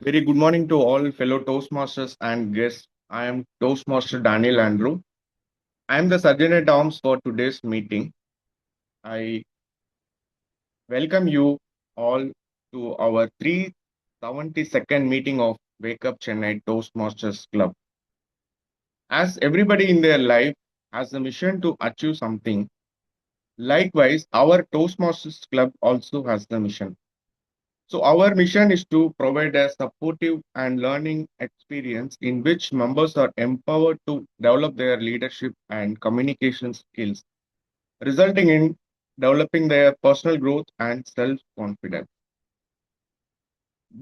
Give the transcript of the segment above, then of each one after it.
Very good morning to all fellow Toastmasters and guests. I am Toastmaster Daniel Andrew. I am the Surgeon at Arms for today's meeting. I welcome you all to our 372nd meeting of Wake Up Chennai Toastmasters Club. As everybody in their life has a mission to achieve something, likewise, our Toastmasters Club also has the mission. So our mission is to provide a supportive and learning experience in which members are empowered to develop their leadership and communication skills, resulting in developing their personal growth and self-confidence.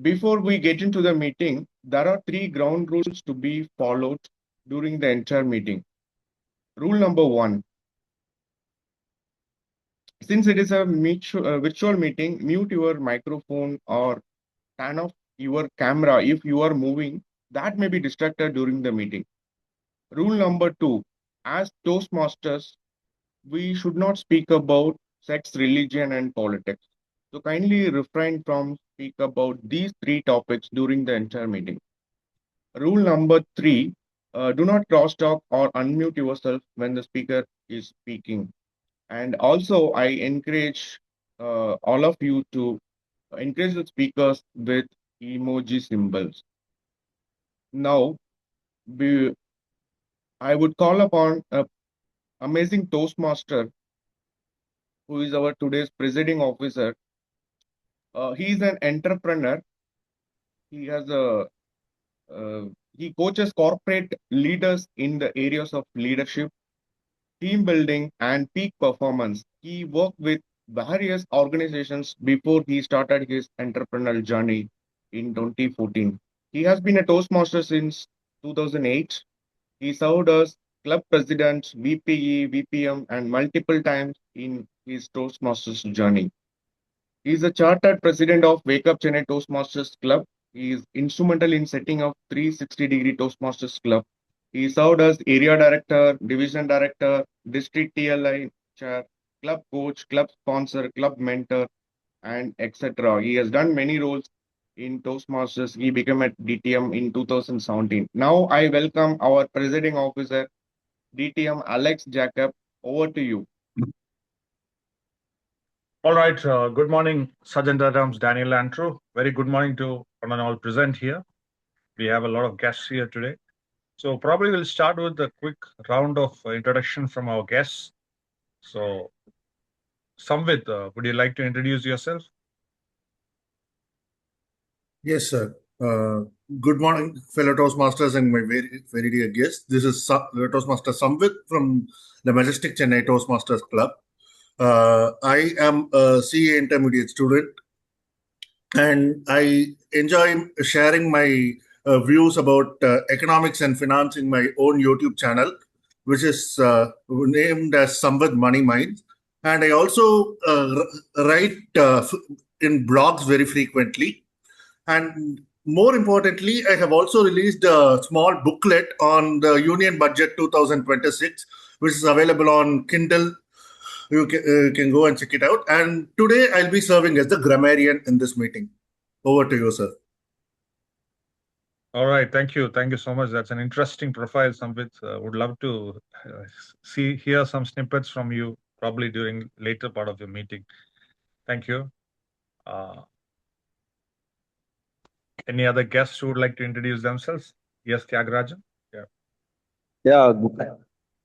Before we get into the meeting, there are three ground rules to be followed during the entire meeting. Rule number one, since it is a virtual meeting, mute your microphone or turn off your camera if you are moving. That may be distracted during the meeting. Rule number two, as Toastmasters, we should not speak about sex, religion, and politics. So kindly refrain from speak about these three topics during the entire meeting. Rule number three, do not cross talk or unmute yourself when the speaker is speaking. And also, I encourage all of you to encourage the speakers with emoji symbols. Now, I would call upon an amazing Toastmaster who is our today's presiding officer. He is an entrepreneur. He has he coaches corporate leaders in the areas of leadership, team building, and peak performance. He worked with various organizations before he started his entrepreneurial journey in 2014. He has been a Toastmaster since 2008. He served as club president, VPE, VPM, and multiple times in his Toastmasters journey. He is a chartered president of Wake Up Chennai Toastmasters Club. He is instrumental in setting up 360-degree Toastmasters Club. He served as area director, division director, district TLI chair, club coach, club sponsor, club mentor, and etc. He has done many roles in Toastmasters. He became a DTM in 2017. Now I welcome our presiding officer, DTM Alex Jacob. Over to you. All right. Good morning, Sergeant Adams, Daniel Andrew. Very good morning to one and all present here. We have a lot of guests here today. So probably we'll start with a quick round of introduction from our guests. So, Samvit, would you like to introduce yourself? Yes, sir. Good morning, fellow Toastmasters and my very dear guests. This is Toastmaster Samvit from the Majestic Chennai Toastmasters Club. I am a CA intermediate student and I enjoy sharing my views about economics and finance in my own YouTube channel, which is named as Samvit Money Minds. And I also write in blogs very frequently. And more importantly, I have also released a small booklet on the Union Budget 2026, which is available on Kindle. You can go and check it out. And today I'll be serving as the grammarian in this meeting. Over to you, sir. All right. Thank you. Thank you so much. That's an interesting profile, Samvit. Would love to hear some snippets from you probably during later part of your meeting. Thank you. Any other guests who would like to introduce themselves? Yes, Tyagarajan. Yeah.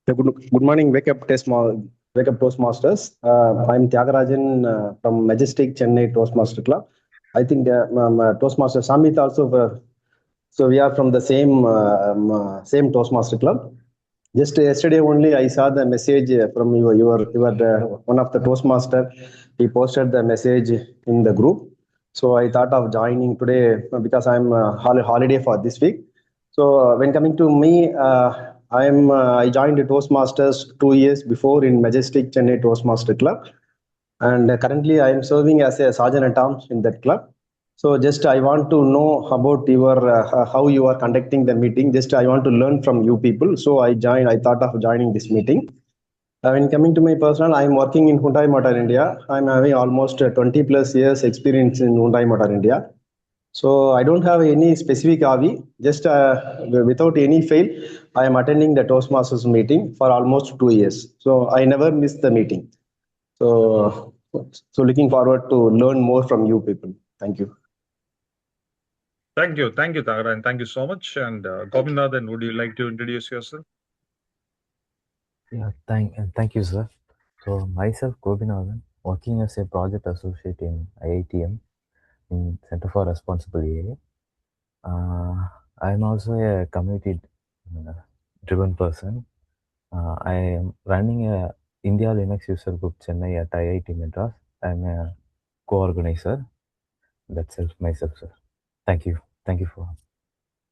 Good morning. Wake up Toastmasters. I'm Tyagarajan from Majestic Chennai Toastmaster Club. I think Toastmaster Samit also. So we are from the same Toastmaster Club. Just yesterday only, I saw the message from your one of the Toastmaster. He posted the message in the group. So I thought of joining today because I'm holiday for this week. So when coming to me, I joined Toastmasters 2 years before in Majestic Chennai Toastmaster Club, and currently I am serving as a sergeant at arms in that club. So just I want to know about your how you are conducting the meeting. Just I want to learn from you people. So I thought of joining this meeting. When coming to my personal, I am working in Hyundai Motor India. I am having almost 20 plus years experience in Hyundai Motor India. So I don't have any specific hobby. Just without any fail, I am attending the Toastmasters meeting for almost 2 years. So I never miss the meeting. So looking forward to learn more from you people. Thank you. Thank you, Tagara, and thank you so much. And Gopinathan, would you like to introduce yourself? Yeah, thank you, sir. So myself, Gopinathan, working as a project associate in IITM in Center for Responsible AI. I am also a community-driven person. I am running a India Linux user group Chennai at IIT Madras. I am a co-organizer. That's it, myself, sir. Thank you. Thank you for.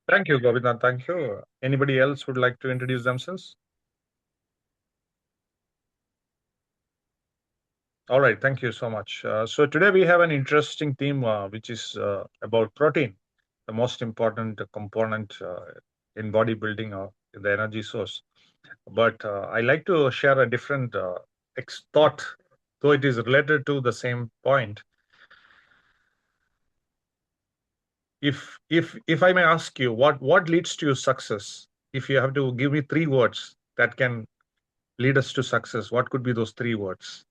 Thank you, Gopinathan. Thank you. Anybody else would like to introduce themselves? All right, thank you so much. So today we have an interesting theme, which is about protein, the most important component in bodybuilding or in the energy source. But I like to share a different thought, though it is related to the same point. If I may ask you, what leads to success? If you have to give me 3 words that can lead us to success, what could be those 3 words?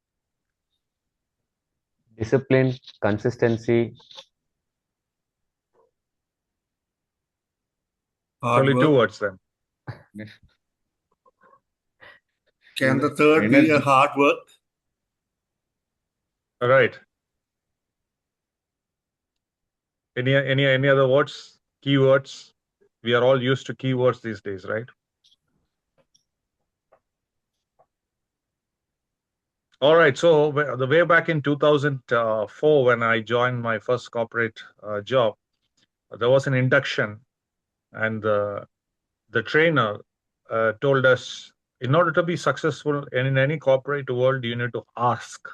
Discipline, consistency. Hard Only 2 work. words then. Can the third be a Energy. hard work? All right. Any other words? Keywords? We are all used to keywords these days, right? All right. So the way back in 2004, when I joined my first corporate job, there was an induction, and the trainer told us, in order to be successful in any corporate world, you need to ask.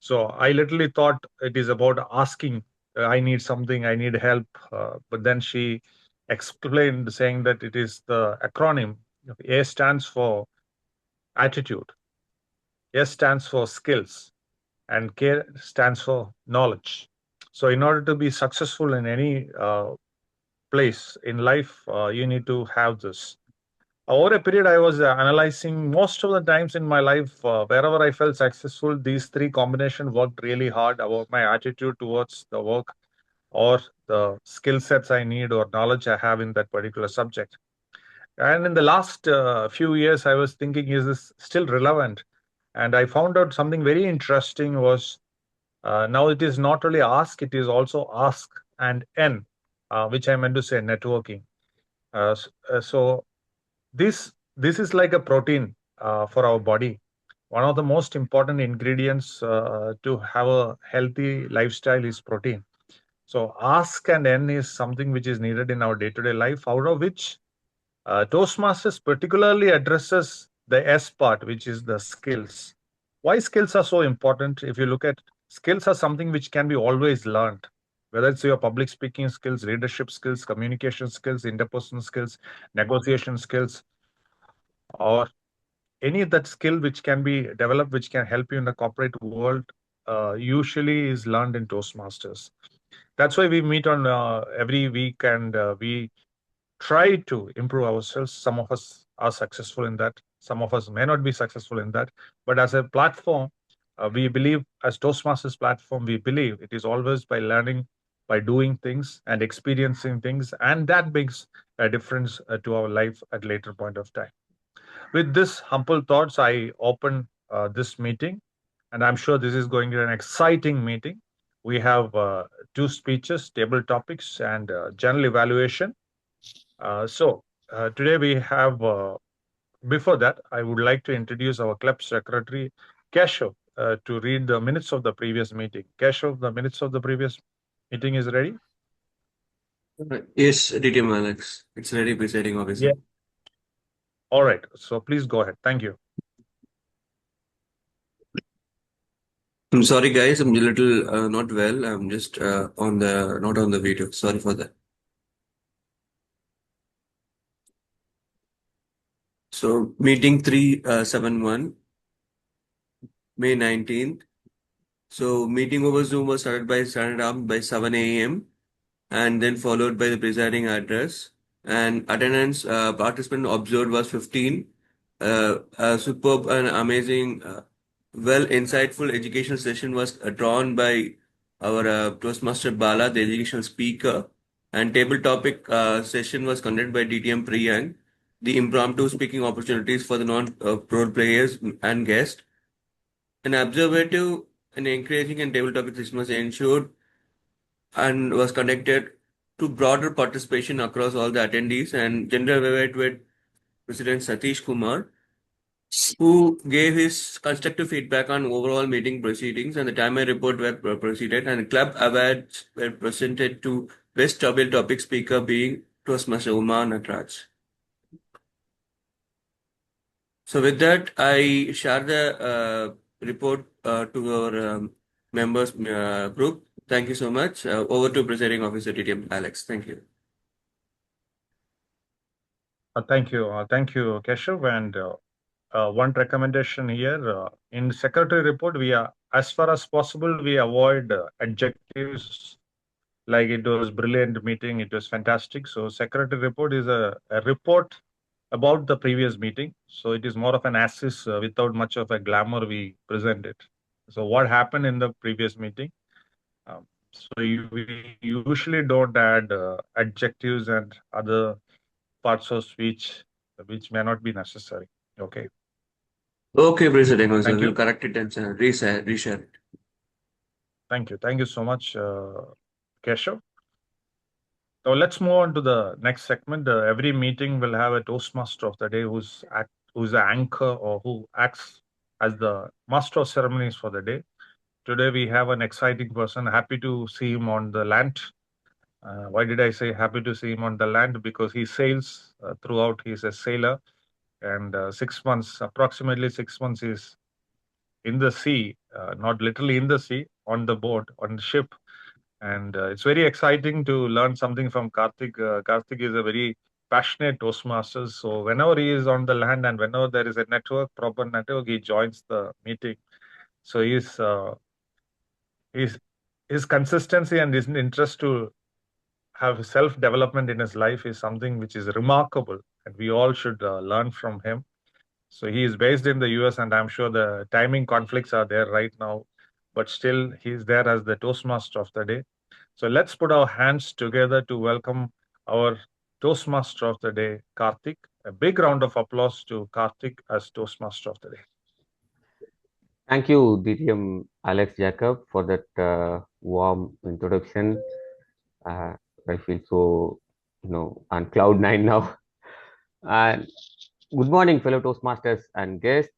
So I literally thought it is about asking. I need something. I need help. But then she explained, saying that it is the acronym. A stands for attitude. S stands for skills, and K stands for knowledge. So in order to be successful in any place in life, you need to have this. Over a period, I was analyzing most of the times in my life, wherever I felt successful, these 3 combinations worked really hard about my attitude towards the work or the skill sets I need or knowledge I have in that particular subject. And in the last few years, I was thinking, is this still relevant? And I found out something very interesting was now it is not only ask, it is also ask and N, which I meant to say networking. So this is like a protein for our body. One of the most important ingredients to have a healthy lifestyle is protein. So ask and N is something which is needed in our day-to-day life, out of which Toastmasters particularly addresses the S part, which is the skills. Why skills are so important? If you look at skills are something which can be always learned, whether it's your public speaking skills, leadership skills, communication skills, interpersonal skills, negotiation skills, or any of that skill which can be developed, which can help you in the corporate world, usually is learned in Toastmasters. That's why we meet on every week, and we try to improve ourselves. Some of us are successful in that. Some of us may not be successful in that. But as a platform, we believe, as Toastmasters platform, we believe it is always by learning, by doing things and experiencing things, and that makes a difference to our life at later point of time. With this humble thoughts, I open this meeting, and I'm sure this is going to be an exciting meeting. We have 2 speeches, table topics, and general evaluation. So today we have, before that, I would like to introduce our club secretary, Keshav, to read the minutes of the previous meeting. Keshav, the minutes of the previous meeting is ready? Yes, DTM Alex. It's ready, presiding officer. Yeah. All right. So please go ahead. Thank you. I'm sorry, guys. I'm a little not well. I'm just not on the video. Sorry for that. So meeting 371, May 19th. So meeting over Zoom was started by 7 a.m. and then followed by the presiding address. And attendance participant observed was 15. A superb and amazing, well insightful educational session was drawn by our Toastmaster Bala, the educational speaker, and table topic session was conducted by DTM Priyank. The impromptu speaking opportunities for the non-pro players and guests. An observative and encouraging and table topic session was ensured and was conducted to broader participation across all the attendees, and General Evaluate President Satish Kumar, who gave his constructive feedback on overall meeting proceedings, and the timer report were proceeded, and club awards were presented to best table topic speaker being Toastmaster Uma Natraj. So with that, I share the report to our members group. Thank you so much. Over to Presiding Officer TTM Alex. Thank you. Thank you, Keshav. And one recommendation here in secretary report, as far as possible, we avoid adjectives like it was brilliant meeting, it was fantastic. So secretary report is a report about the previous meeting. So it is more of an assist without much of a glamour we present it. So what happened in the previous meeting? We usually don't add adjectives and other parts of speech which may not be necessary. Okay. Okay, President Officer, Thank we'll you. correct it and reshare it. Thank you. Thank you so much, Keshav. So let's move on to the next segment. Every meeting will have a Toastmaster of the day who's the anchor or who acts as the master of ceremonies for the day. Today we have an exciting person. Happy to see him on the land. Why did I say happy to see him on the land? Because he sails throughout. He's a sailor, and approximately 6 months, is in the sea, not literally in the sea, on the boat, on the ship. And it's very exciting to learn something from Karthik. Karthik is a very passionate Toastmaster. So whenever he is on the land and whenever there is a proper network, he joins the meeting. So his consistency and his interest to have self-development in his life is something which is remarkable, and we all should learn from him. So he is based in the US, and I'm sure the timing conflicts are there right now, but still he's there as the Toastmaster of the day. So let's put our hands together to welcome our Toastmaster of the day, Karthik. A big round of applause to Karthik as Toastmaster of the day. Thank you, DTM Alex Jacob, for that warm introduction. I feel so, on cloud nine now. And good morning, fellow Toastmasters and guests.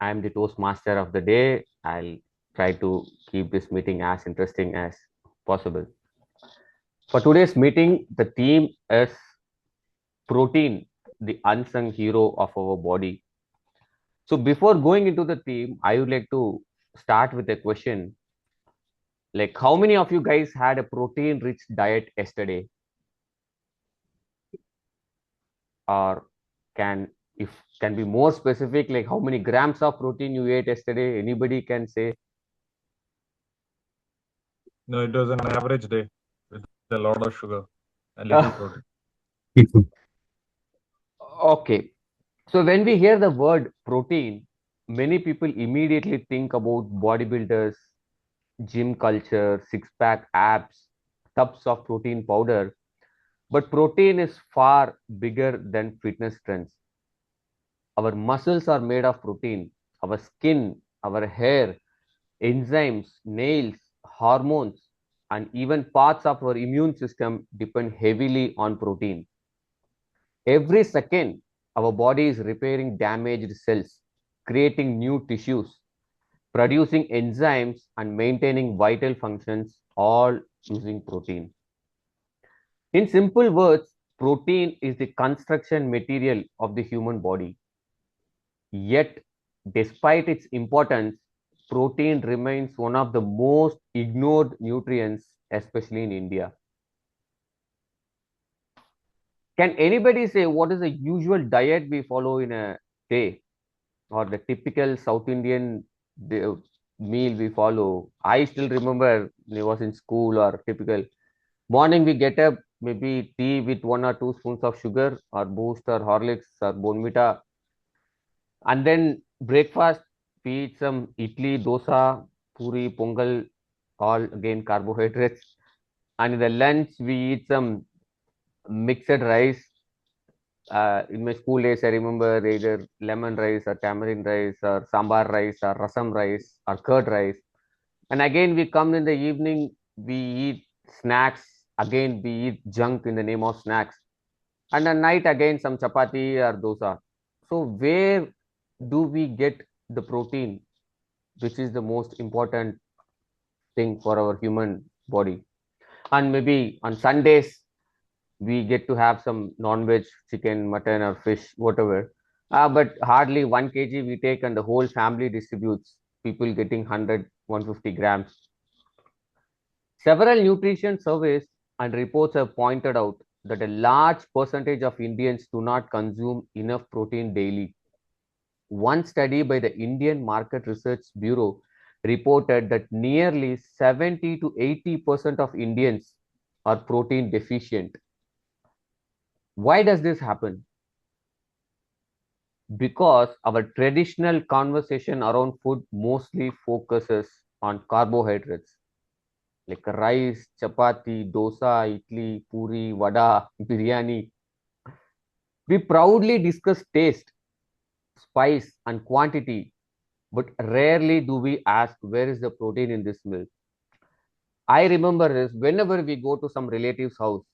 I am the Toastmaster of the day. I'll try to keep this meeting as interesting as possible. For today's meeting, the theme is protein, the unsung hero of our body. So before going into the theme, I would like to start with a question. Like, how many of you guys had a protein-rich diet yesterday? Or can be more specific, like how many grams of protein you ate yesterday? Anybody can say? No, it was an average day with a lot of sugar and little protein. Okay. So when we hear the word protein, many people immediately think about bodybuilders, gym culture, six-pack abs, tubs of protein powder. But protein is far bigger than fitness trends. Our muscles are made of protein. Our skin, our hair, enzymes, nails, hormones, and even parts of our immune system depend heavily on protein. Every second, our body is repairing damaged cells, creating new tissues, producing enzymes, and maintaining vital functions, all using protein. In simple words, protein is the construction material of the human body. Yet, despite its importance, protein remains one of the most ignored nutrients, especially in India. Can anybody say what is the usual diet we follow in a day, or the typical South Indian meal we follow? I still remember when I was in school, or typical Morning we get up, maybe tea with 1 or 2 spoons of sugar, or Boost or Horlicks or Bonvita. And then breakfast, we eat some idli, dosa, puri, pongal, all again carbohydrates. And in the lunch, we eat some mixed rice. In my school days, I remember either lemon rice or tamarind rice or sambar rice or rasam rice or curd rice. And again, we come in the evening, we eat snacks. Again, we eat junk in the name of snacks. And at night, again, some chapati or dosa. So, where do we get the protein, which is the most important thing for our human body? And maybe on Sundays, we get to have some non-veg, chicken, mutton, or fish, whatever. But hardly 1 kg we take, and the whole family distributes, people getting 100, 150 grams. Several nutrition surveys and reports have pointed out that a large percentage of Indians do not consume enough protein daily. One study by the Indian Market Research Bureau reported that nearly 70 to 80% of Indians are protein deficient. Why does this happen? Because our traditional conversation around food mostly focuses on carbohydrates like rice, chapati, dosa, idli, puri, vada, biryani. We proudly discuss taste, spice, and quantity, but rarely do we ask where is the protein in this meal. I remember this whenever we go to some relative's house.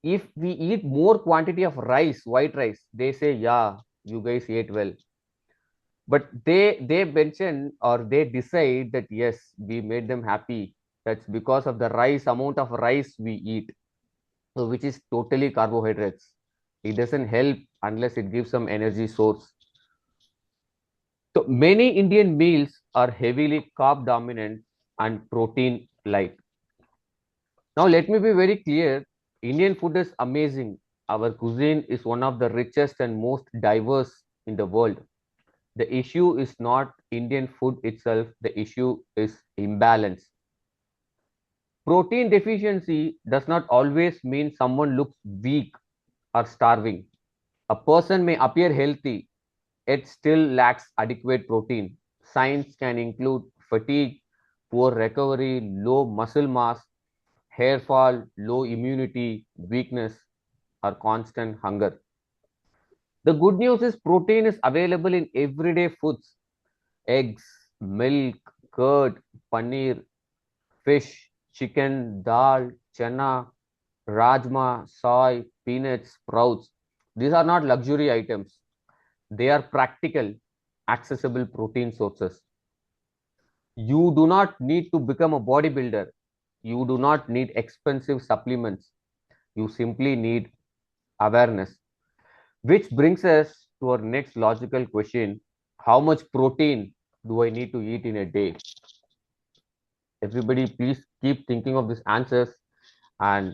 If we eat more quantity of rice, white rice, they say, yeah, you guys ate well. But they mention or they decide that yes, we made them happy. That's because of the rice amount of rice we eat, so which is totally carbohydrates. It doesn't help unless it gives some energy source. So many Indian meals are heavily carb dominant and protein light. Now let me be very clear. Indian food is amazing. Our cuisine is one of the richest and most diverse in the world. The issue is not Indian food itself, the issue is imbalance. Protein deficiency does not always mean someone looks weak or starving. A person may appear healthy, yet still lacks adequate protein. Signs can include fatigue, poor recovery, low muscle mass, hair fall, low immunity, weakness, or constant hunger. The good news is protein is available in everyday foods: eggs, milk, curd, paneer, fish, chicken, dal, chana, rajma, soy, peanuts, sprouts. These are not luxury items. They are practical, accessible protein sources. You do not need to become a bodybuilder. You do not need expensive supplements. You simply need awareness. Which brings us to our next logical question: how much protein do I need to eat in a day? Everybody, please keep thinking of these answers, and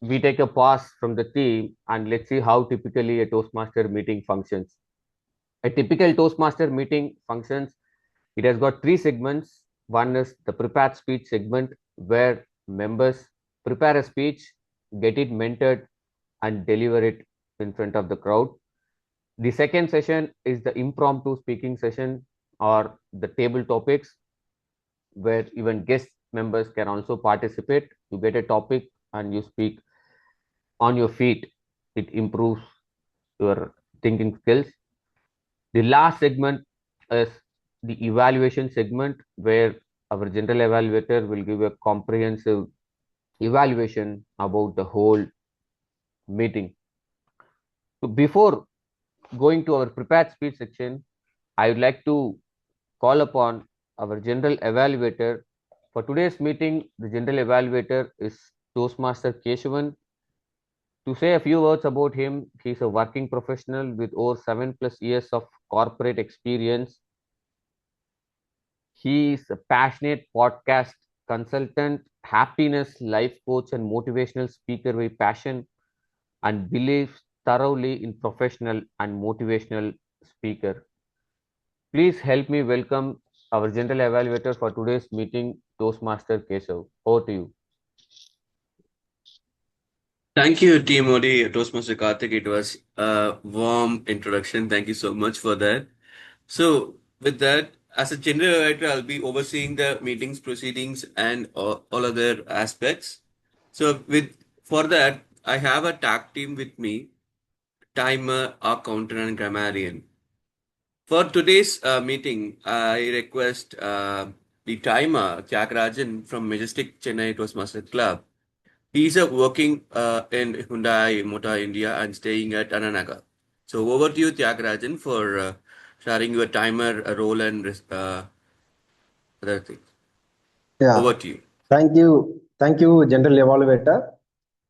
we take a pause from the theme and let's see how typically a Toastmaster meeting functions. A typical Toastmaster meeting functions. It has got three segments. One is the prepared speech segment, where members prepare a speech, get it mentored, and deliver it in front of the crowd. The second session is the impromptu speaking session or the table topics, where even guest members can also participate. You get a topic and you speak on your feet. It improves your thinking skills. The last segment is the evaluation segment, where our general evaluator will give a comprehensive evaluation about the whole meeting. So before going to our prepared speech section, I would like to call upon our general evaluator. For today's meeting, the general evaluator is Toastmaster Keshavan. To say a few words about him, he's a working professional with over 7+ years of corporate experience. He is a passionate podcast consultant, happiness life coach, and motivational speaker with passion, and believes thoroughly in professional and motivational speaker. Please help me welcome our general evaluator for today's meeting, Toastmaster Keshav. Over to you. Thank you, Team Modi, Toastmaster Karthik. It was a warm introduction. Thank you so much for that. So, with that, as a general director, I'll be overseeing the meetings, proceedings, and all other aspects. So, with for that, I have a tag team with me, timer, accountant, and grammarian. For today's meeting, I request the timer, Tyagarajan from Majestic Chennai Toastmaster Club. He's working in Hyundai Motor India and staying at Ananaga. So over to you, Tyagarajan, for sharing your timer role and other things. Yeah. Over to you. Thank you. Thank you, General Evaluator.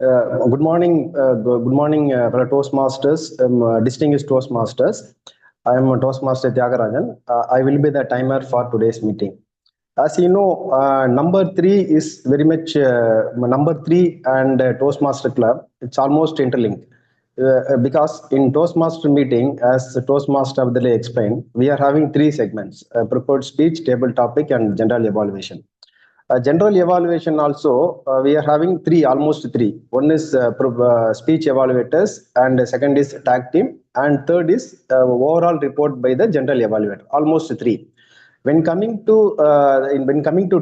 Good morning, fellow Toastmasters, distinguished Toastmasters. I am Toastmaster Tyagarajan. I will be the timer for today's meeting. As you know, number three is very much number three and Toastmaster Club. It's almost interlinked. Because in Toastmaster meeting, as Toastmaster Abdullah explained, we are having three segments: prepared speech, table topic, and general evaluation. General evaluation also, we are having three, almost three. One is speech evaluators, and second is tag team, and third is overall report by the general evaluator. Almost three. When coming to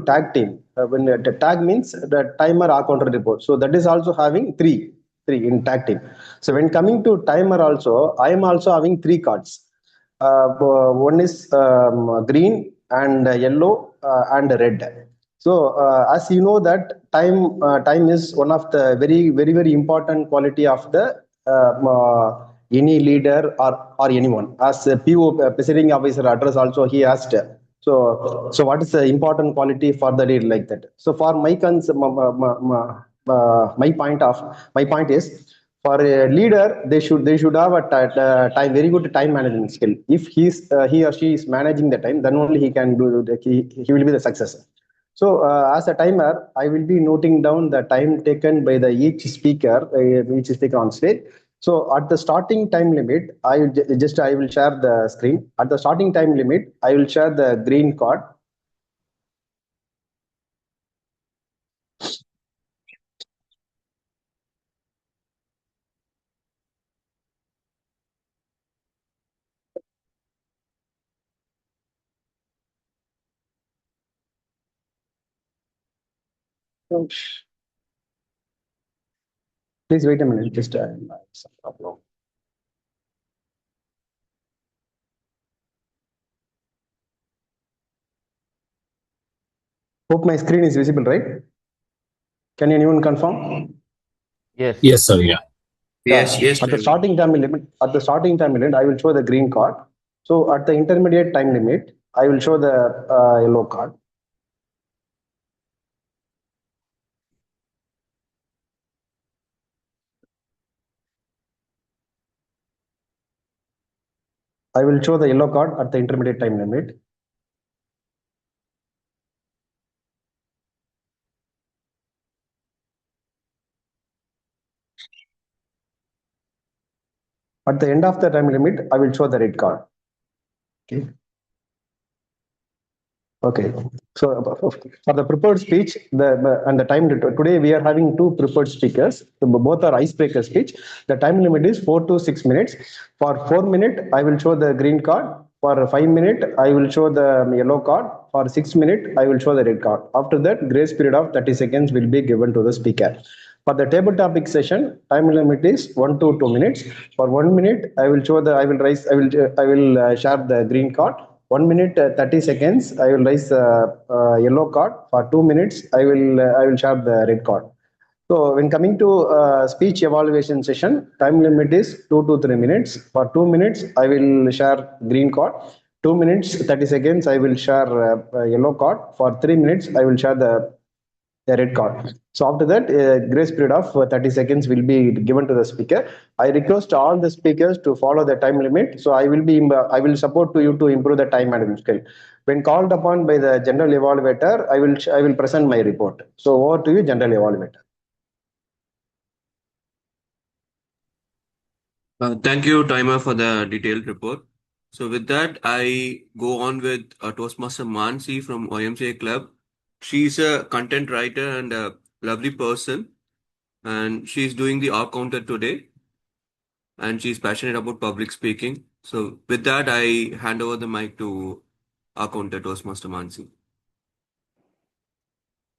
tag team, when the tag means the timer or counter report. So that is also having three in tag team. So when coming to timer also, I am also having three cards. One is green and yellow and red. So as you know that time is one of the very important quality of the any leader or anyone. As PO presiding officer address also he asked. So what is the important quality for the leader like that? So for my point is, for a leader they should have a time, very good time management skill. If he or she is managing the time, then only he can do he will be the successor. So as a timer, I will be noting down the time taken by the each speaker on stage. So at the starting time limit, I will share the screen. At the starting time limit, I will share the green card. Please wait a minute. Just some problem. Hope my screen is visible, right? Can anyone confirm? Yes. Yes, sir. Yeah. Yes, yes. At the Timer. starting time limit, I will show the green card. So at the intermediate time limit, I will show the yellow card. I will show the yellow card at the intermediate time limit. At the end of the time limit, I will show the red card. Okay. Okay. So for the prepared speech, the time today we are having two prepared speakers. Both are icebreaker speech. The time limit is 4 to 6 minutes. For 4 minutes, I will show the green card. For 5 minutes, I will show the yellow card. For 6 minutes, I will show the red card. After that, grace period of 30 seconds will be given to the speaker. For the table topic session, time limit is 1 to 2 minutes. For 1 minute, I will share the green card. 1 minute 30 seconds, I will raise yellow card. For 2 minutes, I will share the red card. So when coming to speech evaluation session, time limit is 2 to 3 minutes. For 2 minutes, I will share green card. 2 minutes 30 seconds, I will share yellow card. For 3 minutes, I will share the red card. So after that, a grace period of 30 seconds will be given to the speaker. I request all the speakers to follow the time limit. So I will support to you to improve the time management skill. When called upon by the general evaluator, I will present my report. So over to you, general evaluator. Thank you, Timer, for the detailed report. So with that, I go on with Toastmaster Mansi from YMCA Club. She's a content writer and a lovely person. and she's doing the R counter today, and she's passionate about public speaking. So with that, I hand over the mic to our counter Toastmaster Mansi.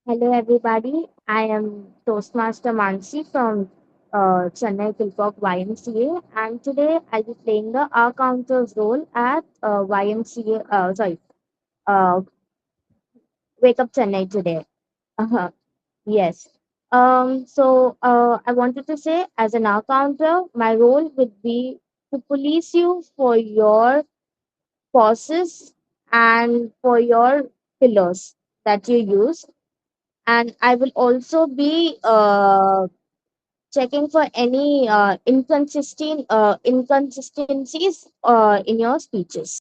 Hello, everybody. I am Toastmaster Mansi from Chennai Kilcock YMCA, and today I'll be playing the R counter's role at YMCA. Uh, Wake Up Chennai today. Uh-huh. Yes. I wanted to say, as an R counter, my role would be to police you for your pauses and for your pillars that you use, and I will also be checking for any inconsistencies in your speeches.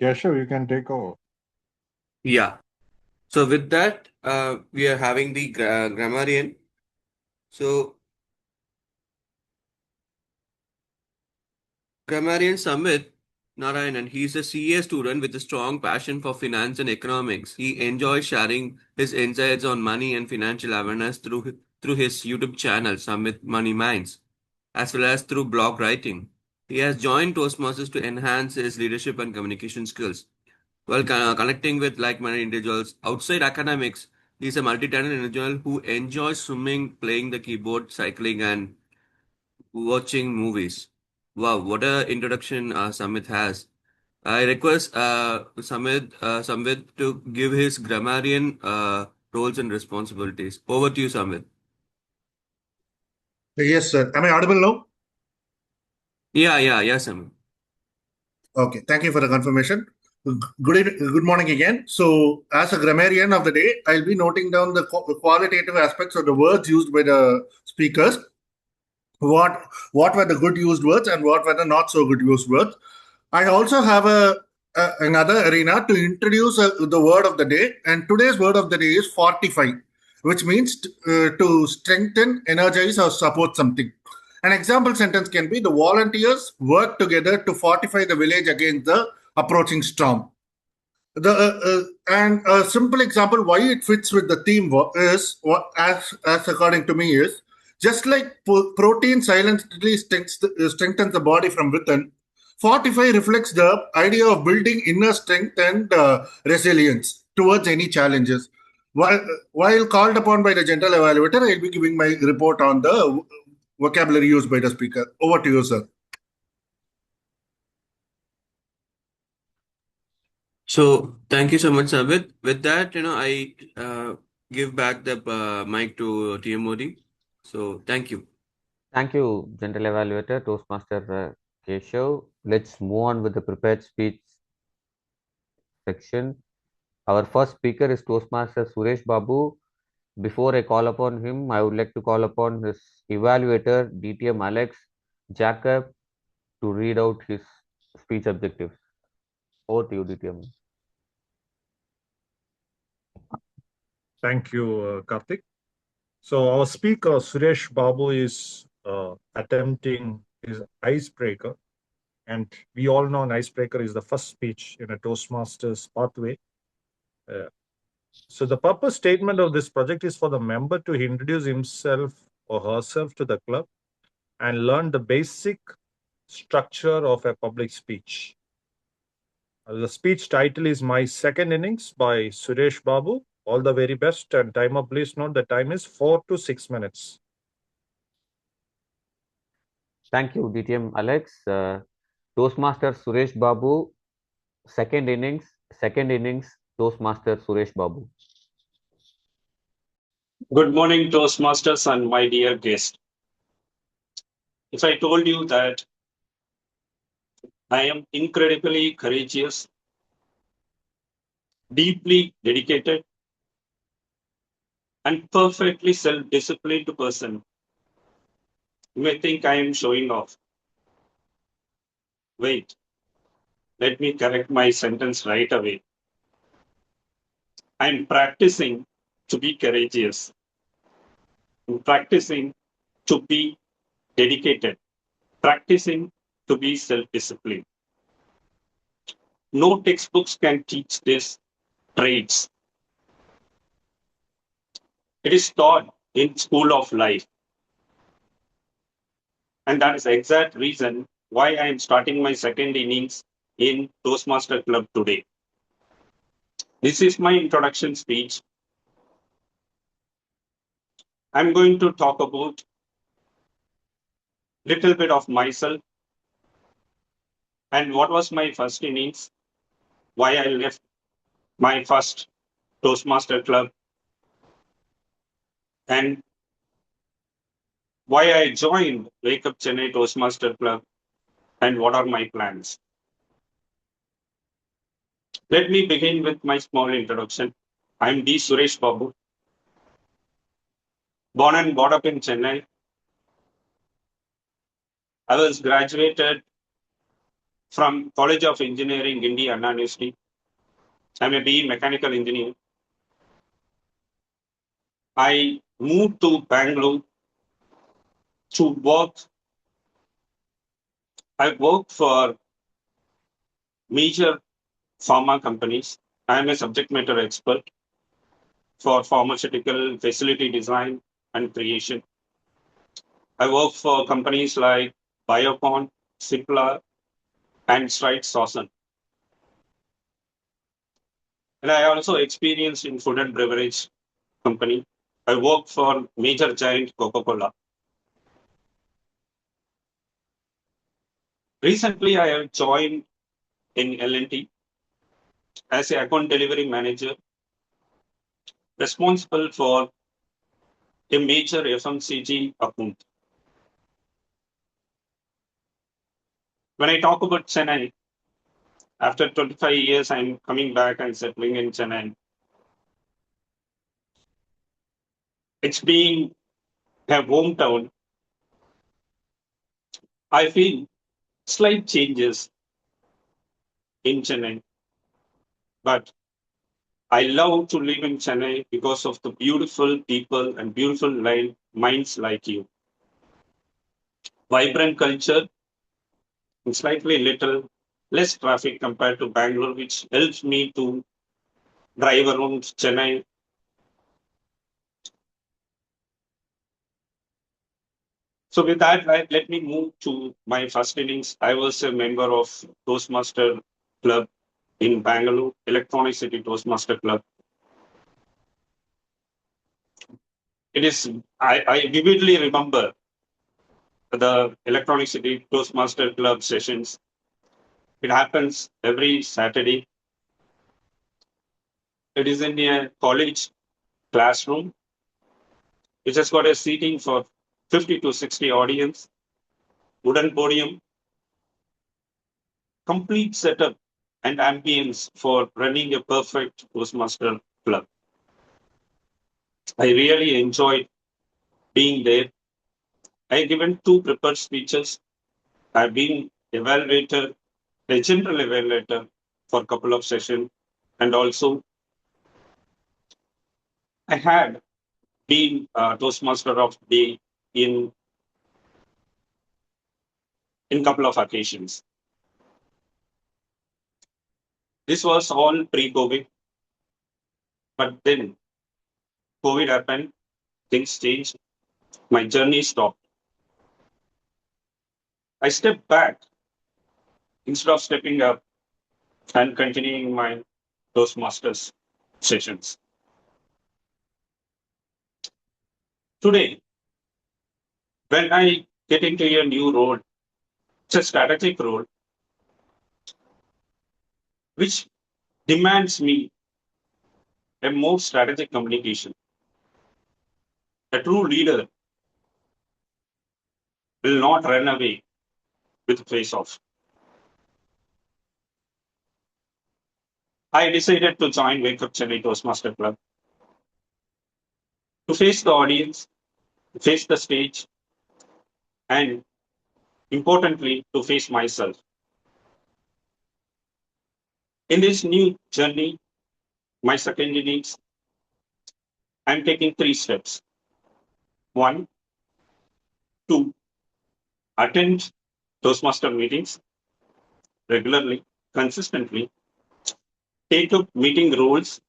Keshav, you can take over. Yeah. So with that, we are having the grammarian. So grammarian Samit Narayanan, he's a CA student with a strong passion for finance and economics. He enjoys sharing his insights on money and financial awareness through his YouTube channel, Samit Money Minds, as well as through blog writing. He has joined Toastmasters to enhance his leadership and communication skills. While connecting with like-minded individuals outside academics, he is a multi-talented individual who enjoys swimming, playing the keyboard, cycling, and watching movies. Wow, what a introduction Samit has. I request Samit to give his grammarian roles and responsibilities. Over to you, Samit. Yes, sir. Am I audible now? Yeah, Samit. Okay, thank you for the confirmation. Good morning again. So, as a grammarian of the day, I'll be noting down the qualitative aspects of the words used by the speakers. What were the good used words and what were the not so good used words. I also have another arena to introduce the word of the day, and today's word of the day is fortify, which means to strengthen, energize, or support something. An example sentence can be: the volunteers work together to fortify the village against the approaching storm. And a simple example why it fits with the theme is what, as according to me, is just like protein silently strengthens the body from within. Fortify reflects the idea of building inner strength and resilience towards any challenges. While called upon by the general evaluator, I'll be giving my report on the vocabulary used by the speaker. Over to you, sir. So thank you so much, Samit. With that, I give back the mic to TM Modi. So thank you. Thank you, General Evaluator, Toastmaster Keshav. Let's move on with the prepared speech section. Our first speaker is Toastmaster Suresh Babu. Before I call upon him, I would like to call upon his evaluator, DTM Alex Jacob, to read out his speech objectives. Over to you, DTM. Thank you, Karthik. So our speaker, Suresh Babu, is attempting his icebreaker. And we all know an icebreaker is the first speech in a Toastmasters pathway. So the purpose statement of this project is for the member to introduce himself or herself to the club and learn the basic structure of a public speech. The speech title is My Second Innings by Suresh Babu. All the very best, and timer, please note the time is 4 to 6 minutes. Thank you, DTM Alex. Toastmaster Suresh Babu, second innings, Toastmaster Suresh Babu. Good morning, Toastmasters and my dear guest. If I told you that I am incredibly courageous, deeply dedicated, and perfectly self-disciplined person, you may think I am showing off. Wait, let me correct my sentence right away. I am practicing to be courageous. practicing to be dedicated, practicing to be self-disciplined. No textbooks can teach these traits. It is taught in school of life. And that is the exact reason why I am starting my second innings in Toastmaster Club today. This is my introduction speech. I'm going to talk about little bit of myself and what was my first innings, why I left my first Toastmaster Club, and why I joined Wake Up Chennai Toastmaster Club, and what are my plans. Let me begin with my small introduction. I'm D. Suresh Babu, born and brought up in Chennai. I was graduated from College of Engineering, India, Anna University. I'm a BE mechanical engineer. I moved to Bangalore to work. I worked for major pharma companies. I am a subject matter expert for pharmaceutical facility design and creation. I work for companies like Biocon, Cipla, and Stride Sawson. And I also experienced in food and beverage company. I work for major giant Coca-Cola. Recently, I have joined in L&T as a account delivery manager responsible for a major FMCG account. When I talk about Chennai, after 25 years, I'm coming back and settling in Chennai. It's been a hometown. I feel slight changes in Chennai, but I love to live in Chennai because of the beautiful people and beautiful minds like you. Vibrant culture and slightly little less traffic compared to Bangalore, which helps me to drive around Chennai. So with that, let me move to my first innings. I was a member of Toastmaster Club in Bangalore, Electronic City Toastmaster Club. It is, I vividly remember the Electronic City Toastmaster Club sessions. It happens every Saturday. It is in a college classroom. It has got a seating for 50 to 60 audience, wooden podium, complete setup and ambience for running a perfect Toastmaster Club. I really enjoyed being there. I given 2 prepared speeches. I've been evaluator, a general evaluator for a couple of sessions, and also I had been Toastmaster of the Day in couple of occasions. This was all pre-COVID, but then COVID happened, things changed, my journey stopped. I stepped back instead of stepping up and continuing my Toastmasters sessions. Today, when I get into a new role, it's a strategic role, which demands me a more strategic communication. A true leader will not run away with face off. I decided to join Wake Up Chennai Toastmaster Club to face the audience, to face the stage, and importantly, to face myself. In this new journey, my second innings, I'm taking 3 steps. One, to attend Toastmaster meetings regularly, consistently, take up meeting roles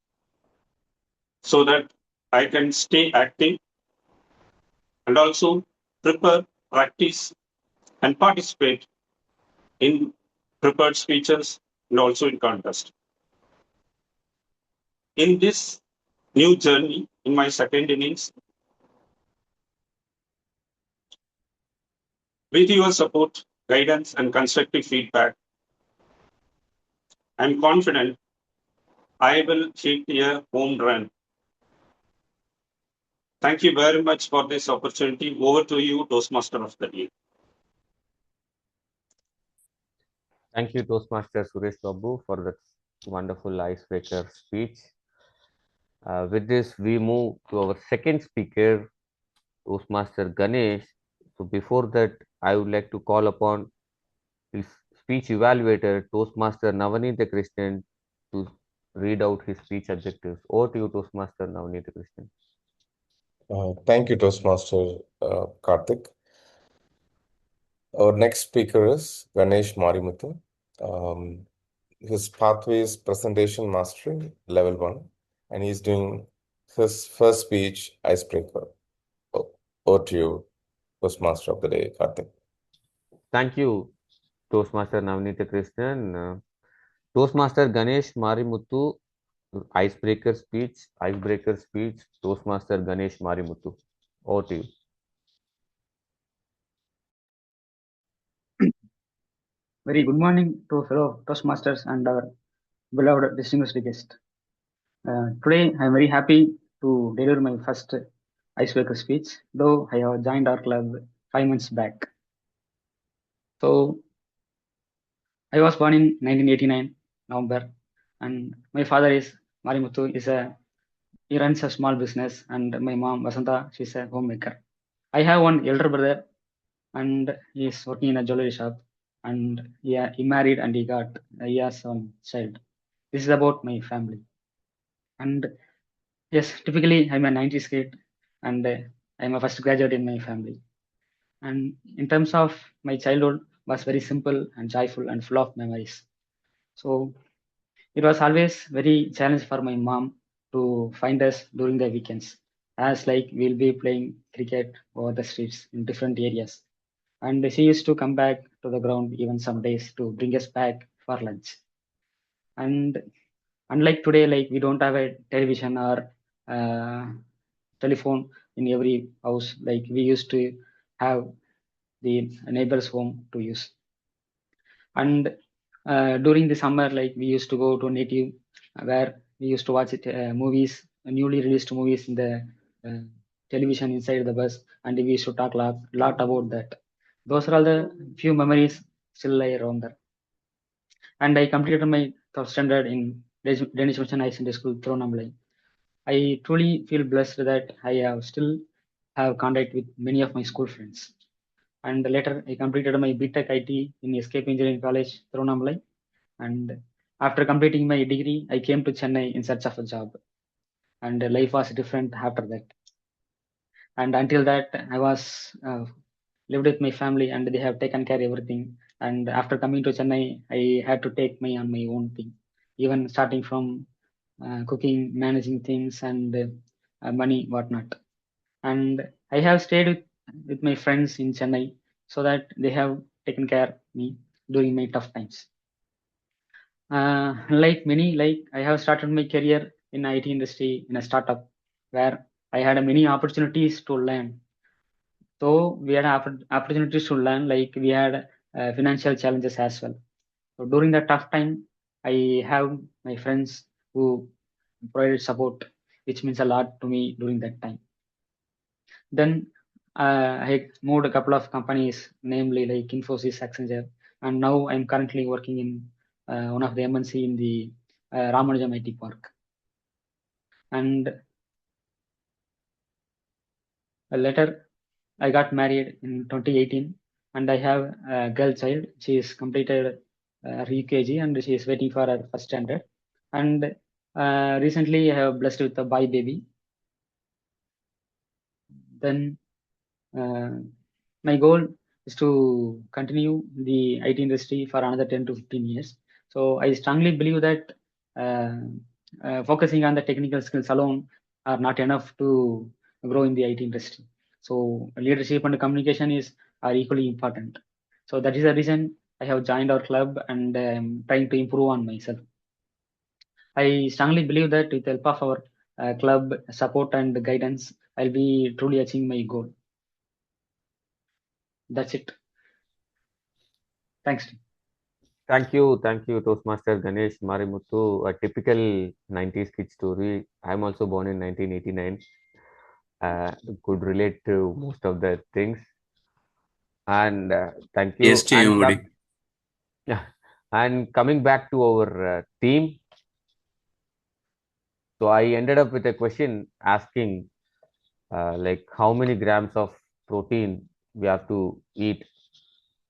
so that I can stay active, and also prepare, practice, and participate in prepared speeches and also in contest. In this new journey, in my second innings, with your support, guidance, and constructive feedback, I'm confident I will hit a home run. Thank you very much for this opportunity. Over to you, Toastmaster of the Day. Thank you, Toastmaster Suresh Babu, for that wonderful icebreaker speech. With this, we move to our second speaker, Toastmaster Ganesh. So before that, I would like to call upon his speech evaluator, Toastmaster Navanitha Krishnan, to read out his speech objectives. Over to you, Toastmaster Navanitha Krishnan. Thank you, Toastmaster Karthik. Our next speaker is Ganesh Marimuthu. His pathway is Presentation Mastery, Level 1, and he's doing his first speech, Icebreaker. Over to you, Toastmaster of the Day, Karthik. Thank you, Toastmaster Navanitha Krishnan. Toastmaster Ganesh Marimuthu, icebreaker speech, Toastmaster Ganesh Marimuthu. Over to you. Very good morning to fellow Toastmasters and our beloved distinguished guest. Today, I am very happy to deliver my first icebreaker speech, though I have joined our club 5 months back. So, I was born in 1989, November, and my father is Marimuthu, he runs a small business, and my mom, Vasanta, she's a homemaker. I have one elder brother, and he is working in a jewelry shop, and he married and he has one child. This is about my family. And yes, typically I'm a 90s kid, and I'm a first graduate in my family. And in terms of my childhood, was very simple and joyful and full of memories. So it was always very challenging for my mom to find us during the weekends, as like we'll be playing cricket over the streets in different areas. And she used to come back to the ground even some days to bring us back for lunch. And unlike today, like we don't have a television or telephone in every house, like we used to have the neighbor's home to use. And during the summer, like we used to go to native where we used to watch movies, newly released movies in the television inside the bus, and we used to talk lot about that. Those are all the few memories still lie around there. And I completed my 12th standard in Danish Mission High Secondary School, Thronamlai. I truly feel blessed that I have still have contact with many of my school friends. And later, I completed my BTech IT in Escape Engineering College, Thronamlai. And after completing my degree, I came to Chennai in search of a job. And life was different after that. And until that, I was lived with my family, and they have taken care of everything. And after coming to Chennai, I had to take on my own thing, even starting from cooking, managing things, and money, whatnot. And I have stayed with my friends in Chennai so that they have taken care of me during my tough times. Like many, like I have started my career in IT industry in a startup where I had many opportunities to learn. So we had opportunities to learn, like we had financial challenges as well. So during that tough time, I have my friends who provided support, which means a lot to me during that time. Then I moved a couple of companies, namely like Infosys, Accenture, and now I'm currently working in one of the MNC in the Ramanujam IT Park. And later, I got married in 2018, and I have a girl child. She is completed her UKG, and she is waiting for her first standard. And recently, I have blessed with a boy baby. Then my goal is to continue the IT industry for another 10 to 15 years. So I strongly believe that focusing on the technical skills alone are not enough to grow in the IT industry. So leadership and communication are equally important. So that is the reason I have joined our club and trying to improve on myself. I strongly believe that with the help of our club support and guidance, I'll be truly achieving my goal. That's it. Thanks. Thank you, Toastmaster Ganesh Marimuthu. A typical 90s kid story. I'm also born in 1989. Could relate to most of the things. And thank you. Yes, Modi. Yeah. And coming back to our theme, so I ended up with a question asking, like, how many grams of protein we have to eat,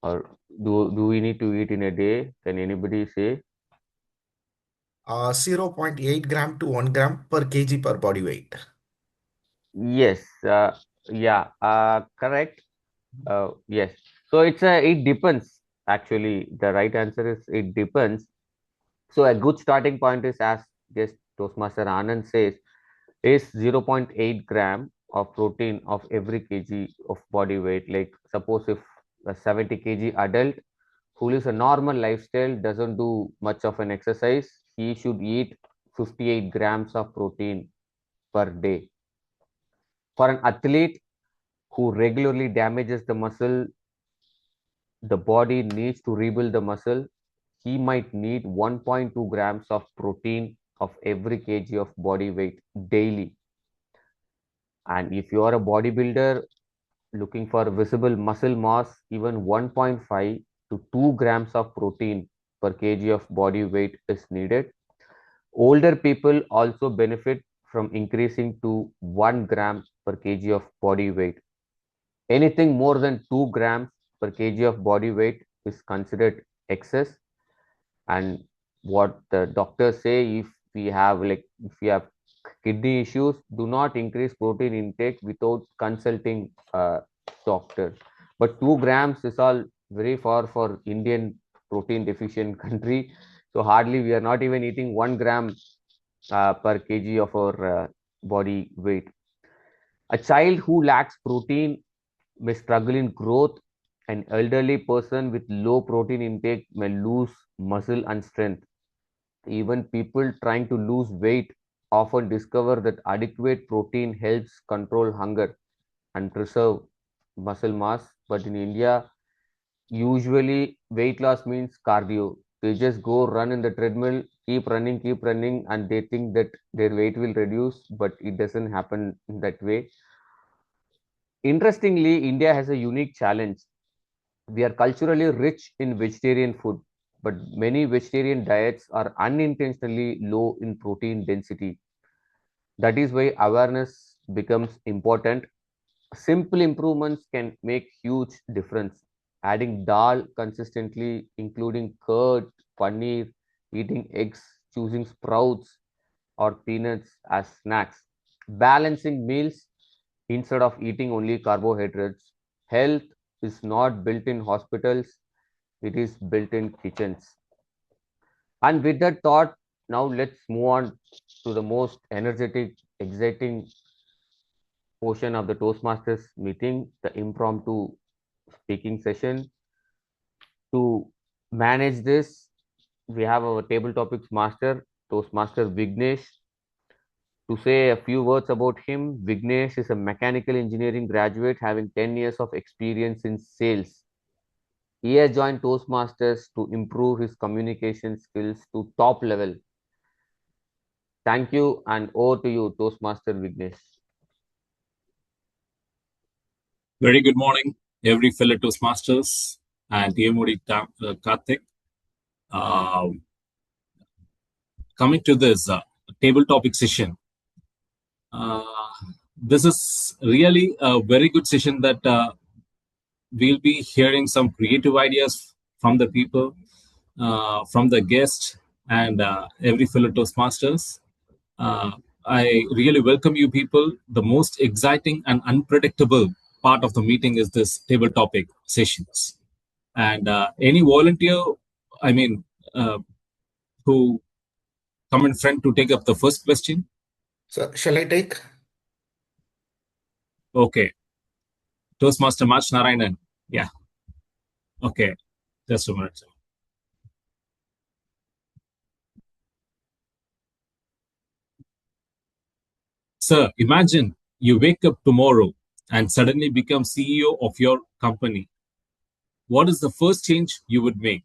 or do we need to eat in a day? Can anybody say? 0.8 gram to 1 gram per kg per body weight. Yes. Yeah. Correct. Yes. So it depends. Actually, the right answer is it depends. So a good starting point is, as just Toastmaster Anand says, is 0.8 gram of protein of every kg of body weight. Like suppose if a 70 kg adult who lives a normal lifestyle, doesn't do much of an exercise, he should eat 58 grams of protein per day. For an athlete who regularly damages the muscle, the body needs to rebuild the muscle, he might need 1.2 grams of protein of every kg of body weight daily. And if you are a bodybuilder looking for visible muscle mass, even 1.5 to 2 grams of protein per kg of body weight is needed. Older people also benefit from increasing to 1 gram per kg of body weight. Anything more than 2 grams per kg of body weight is considered excess. And what the doctors say, if we have kidney issues, do not increase protein intake without consulting a doctor. But 2 grams is all very far for Indian protein deficient country. So hardly we are not even eating 1 gram per kg of our body weight. A child who lacks protein may struggle in growth. An elderly person with low protein intake may lose muscle and strength. Even people trying to lose weight often discover that adequate protein helps control hunger and preserve muscle mass. But in India, usually weight loss means cardio. They just go run in the treadmill, keep running, and they think that their weight will reduce, but it doesn't happen that way. Interestingly, India has a unique challenge. We are culturally rich in vegetarian food, but many vegetarian diets are unintentionally low in protein density. That is why awareness becomes important. Simple improvements can make huge difference. Adding dal consistently, including curd, paneer, eating eggs, choosing sprouts or peanuts as snacks, balancing meals instead of eating only carbohydrates. Health is not built in hospitals, it is built in kitchens. And with that thought, now let's move on to the most energetic, exciting portion of the Toastmasters meeting, the impromptu speaking session. To manage this, we have our table topics master, Toastmaster Vignesh. To say a few words about him, Vignesh is a mechanical engineering graduate having 10 years of experience in sales. He has joined Toastmasters to improve his communication skills to top level. Thank you, and over to you, Toastmaster Vignesh. Very good morning, every fellow Toastmasters and Modi Karthik. Coming to this table topic session, this is really a very good session that we'll be hearing some creative ideas from the people, from the guests, and every fellow Toastmasters. I really welcome you people. The most exciting and unpredictable part of the meeting is this table topic sessions. And any volunteer, I mean, who come in front to take up the first question? So shall I take? Okay. Toastmaster March Narayanan. Yeah. Okay. Just a minute. Sir, imagine you wake up tomorrow and suddenly become CEO of your company. What is the first change you would make?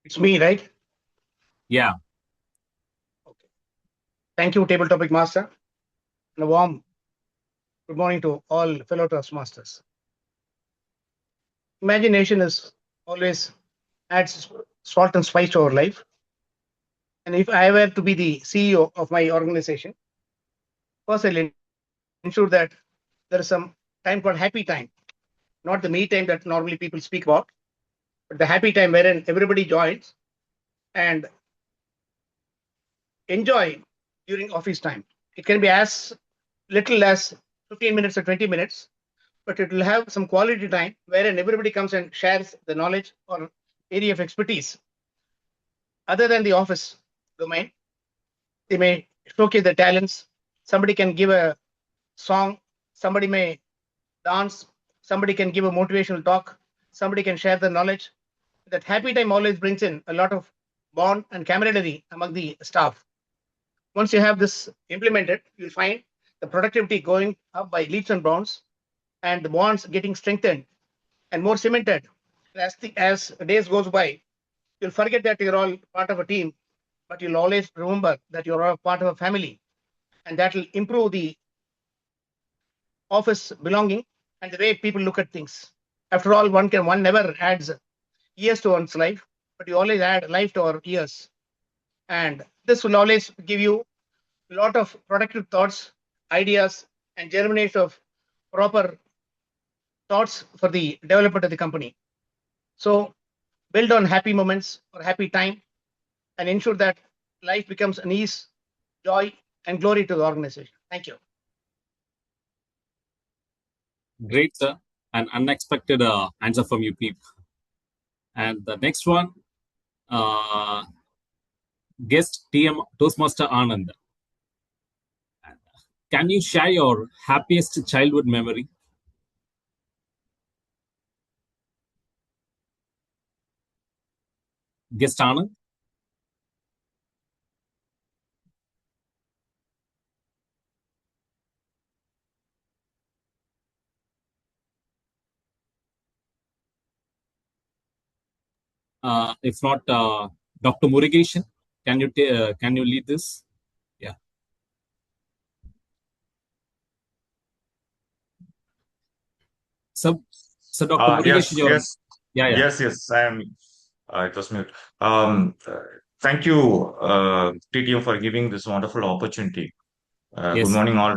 It's me, right? Yeah. Okay. Thank you, Table Topic Master. And a warm good morning to all fellow Toastmasters. Imagination is always adds salt and spice to our life. And if I were to be the CEO of my organization, first I'll ensure that there is some time called happy time, not the me time that normally people speak about, but the happy time wherein everybody joins and enjoy during office time. It can be as little as 15 minutes or 20 minutes, but it will have some quality time wherein everybody comes and shares the knowledge or area of expertise. Other than the office domain, they may showcase their talents. Somebody can give a song, somebody may dance, somebody can give a motivational talk, somebody can share the knowledge. That happy time always brings in a lot of bond and camaraderie among the staff. Once you have this implemented, you'll find the productivity going up by leaps and bounds and the bonds getting strengthened and more cemented. As days goes by, you'll forget that you're all part of a team, but you'll always remember that you're all part of a family, and that will improve the office belonging and the way people look at things. After all, one never adds years to one's life, but you always add life to our years, and this will always give you a lot of productive thoughts, ideas, and germination of proper thoughts for the development of the company. So build on happy moments or happy time and ensure that life becomes an ease, joy, and glory to the organization. Thank you. Great, sir. An unexpected answer from you people. And the next one, guest TM Toastmaster Anand. Can you share your happiest childhood memory? Guest Anand? If not, Dr. Murigation, can you lead this? Yeah. So Dr. Murigation, Yes, I am. It was mute. Thank you, TTM, for giving this wonderful opportunity. Yes. Good morning, all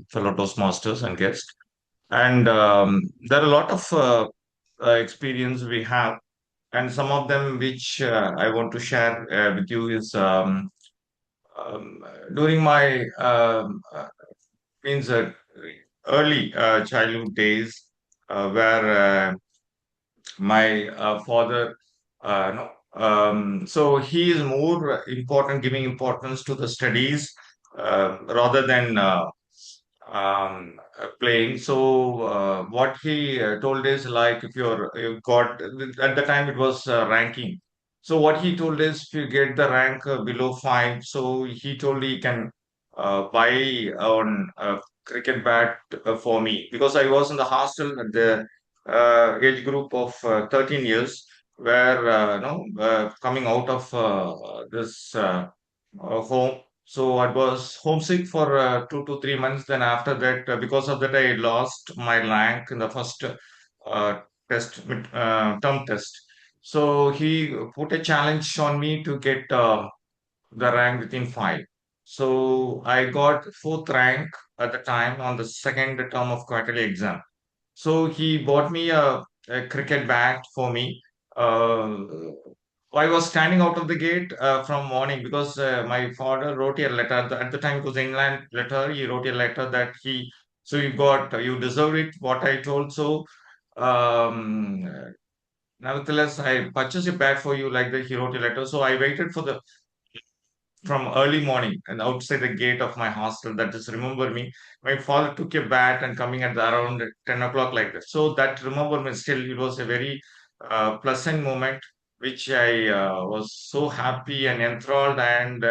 fellow Toastmasters and guests. And there are a lot of experience we have, and some of them which I want to share with you is during my means early childhood days, where my father no so he is more important, giving importance to the studies rather than playing. So what he told is, like, if you got at the time, it was ranking. So what he told is, if you get the rank below 5, so he told he can buy on cricket bat for me, because I was in the hostel at the age group of 13 years, where no coming out of this home. So I was homesick for 2 to 3 months. Then after that, because of that, I lost my rank in the first term test. So he put a challenge on me to get the rank within 5. So I got fourth rank at the time on the second term of quarterly exam. So he bought me a cricket bat for me. Uh, I was standing out of the gate from morning because my father wrote a letter. At the time, it was England letter. He wrote a letter that you deserve it, what I told. So, nevertheless, I purchased a bag for you, like that. He wrote a letter. So I waited from early morning and outside the gate of my hostel. That just remember me. My father took a bat and coming at around 10 o'clock like that. So that remember me still. It was a very pleasant moment, which I was so happy and enthralled. And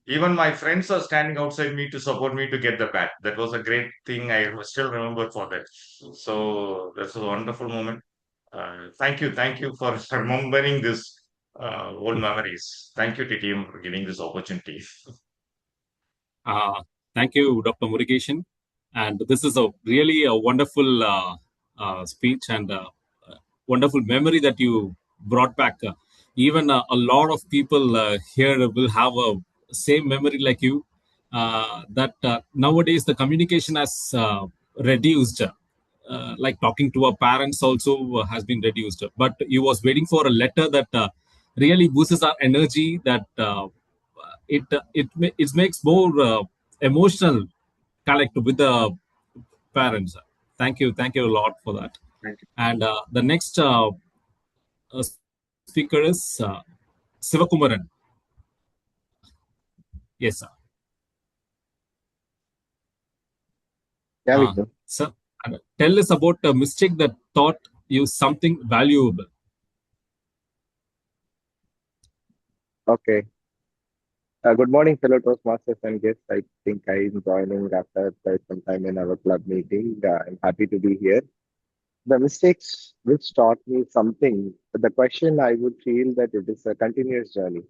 even my friends are standing outside me to support me to get the bat. That was a great thing. I still remember for that. So that's a wonderful moment. Thank you for remembering this old memories. Thank you, TTM, for giving this opportunity. Thank you, Dr. Murugeshan. And this is really a wonderful speech and wonderful memory that you brought back. Even a lot of people here will have a same memory like you. That nowadays the communication has reduced. Like talking to our parents also has been reduced. But you was waiting for a letter that really boosts our energy. That it makes more emotional connect with the parents. Thank you a lot for that. Thank you. And the next speaker is Sivakumaran. Yes, sir. Yeah, Victor. Sir, tell us about a mistake that taught you something valuable. Okay. Good morning, fellow Toastmasters and guests. I think I'm joining after quite some time in our club meeting. I'm happy to be here. The mistakes which taught me something, the question I would feel that it is a continuous journey.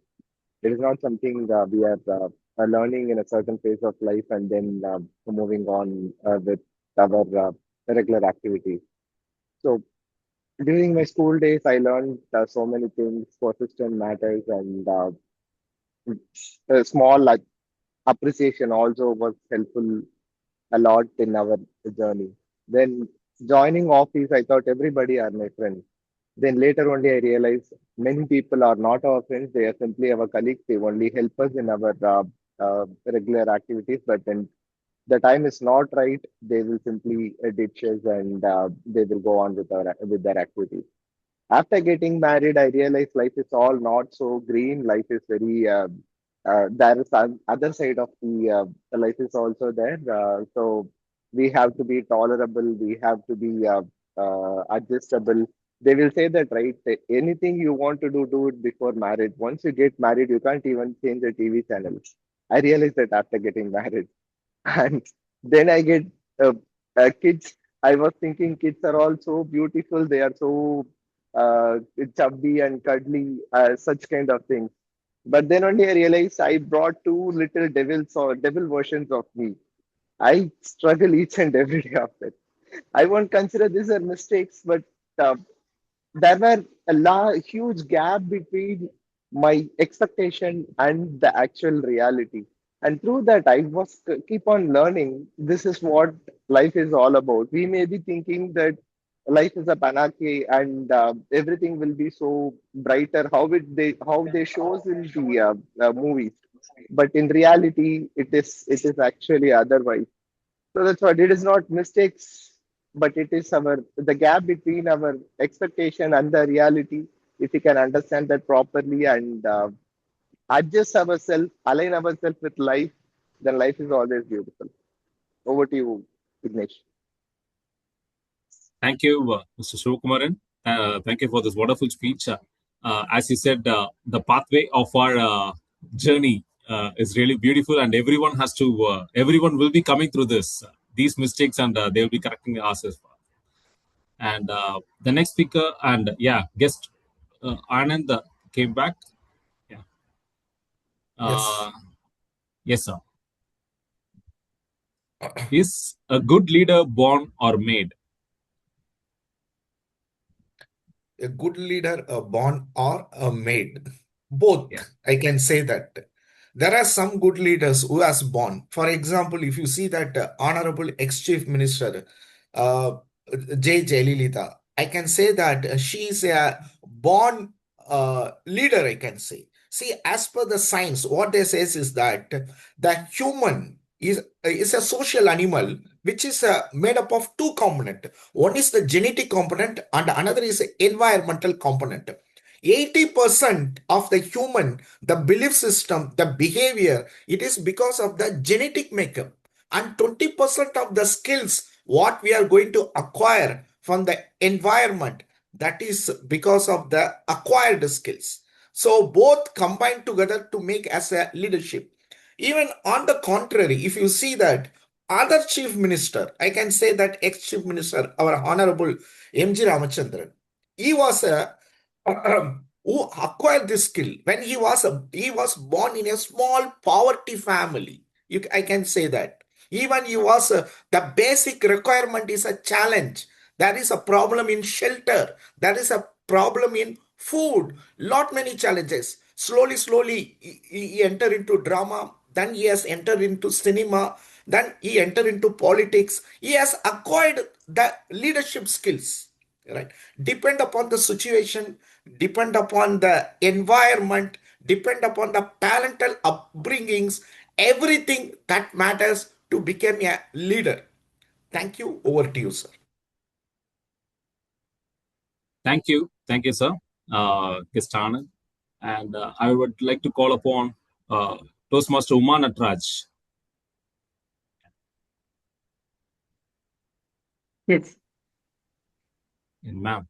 It is not something we are learning in a certain phase of life and then moving on with our regular activities. So during my school days, I learned so many things, persistent matters, and small like appreciation also was helpful a lot in our journey. Then joining office, I thought everybody are my friends. Then later only I realized many people are not our friends. They are simply our colleagues. They only help us in our regular activities. But when the time is not right, they will simply ditch us and they will go on with their activities. After getting married, I realized life is all not so green. Life is very there is other side of the life is also there. So we have to be tolerable. We have to be adjustable. They will say that, right? Anything you want to do, do it before marriage. Once you get married, you can't even change the TV channel. I realized that after getting married, and then I get uh, kids. I was thinking kids are all so beautiful. They are so uh, chubby and cuddly, such kind of things. But then only I realized I brought two little devils or devil versions of me. I struggle each and every day of it. I won't consider these are mistakes, but uh, there were huge gap between my expectation and the actual reality. And through that, I was keep on learning. This is what life is all about. We may be thinking that life is a panacea and everything will be so brighter. How they shows in the movies, but in reality, it is actually otherwise. So that's what it is not mistakes, but it is our the gap between our expectation and the reality. If we can understand that properly and adjust ourselves, align ourselves with life, then life is always beautiful. Over to you, Vignesh. Thank you, Mr. Sivakumaran. Thank you for this wonderful speech. As you said, the pathway of our journey is really beautiful, and everyone will be coming through these mistakes, and they will be correcting us as well. And the next speaker and guest Anand came back. Yeah. Yes. Yes, sir. Is a good leader born or made? A good leader, born or made. Both, Yeah. I can say that. There are some good leaders who has born. For example, if you see that Honorable ex-Chief Minister uh, J. Jayalalitha, I can say that she is a born leader, I can say. See, as per the science, what they says is that the human is a social animal which is made up of two components. One is the genetic component and another is the environmental component. 80% of the human, the belief system, the behavior, it is because of the genetic makeup. And 20% of the skills, what we are going to acquire from the environment, that is because of the acquired skills. So both combine together to make as a leadership. Even on the contrary, if you see that other chief minister, I can say that ex-chief minister, our honorable M.G. Ramachandran, he was a who acquired this skill when he was born in a small poverty family. I can say that. Even he was the basic requirement is a challenge. There is a problem in shelter. There is a problem in food. Lot many challenges. Slowly, he entered into drama. Then he has entered into cinema. Then he entered into politics. He has acquired the leadership skills. Right? Depend upon the situation, depend upon the environment, depend upon the parental upbringings, everything that matters to become a leader. Thank you. Over to you, sir. Thank you, sir, Kistana. And I would like to call upon Toastmaster Uma Natraj. Yes. Ma'am,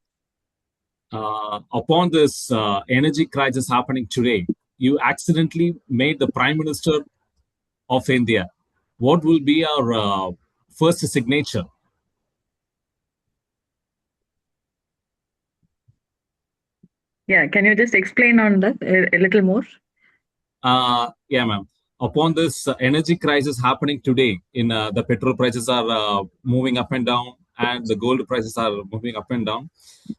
upon this energy crisis happening today, you accidentally made the Prime Minister of India. What will be our first signature? Yeah, can you just explain on that a little more? Yeah, ma'am. Upon this energy crisis happening today, in the petrol prices are moving up and down, and the gold prices are moving up and down.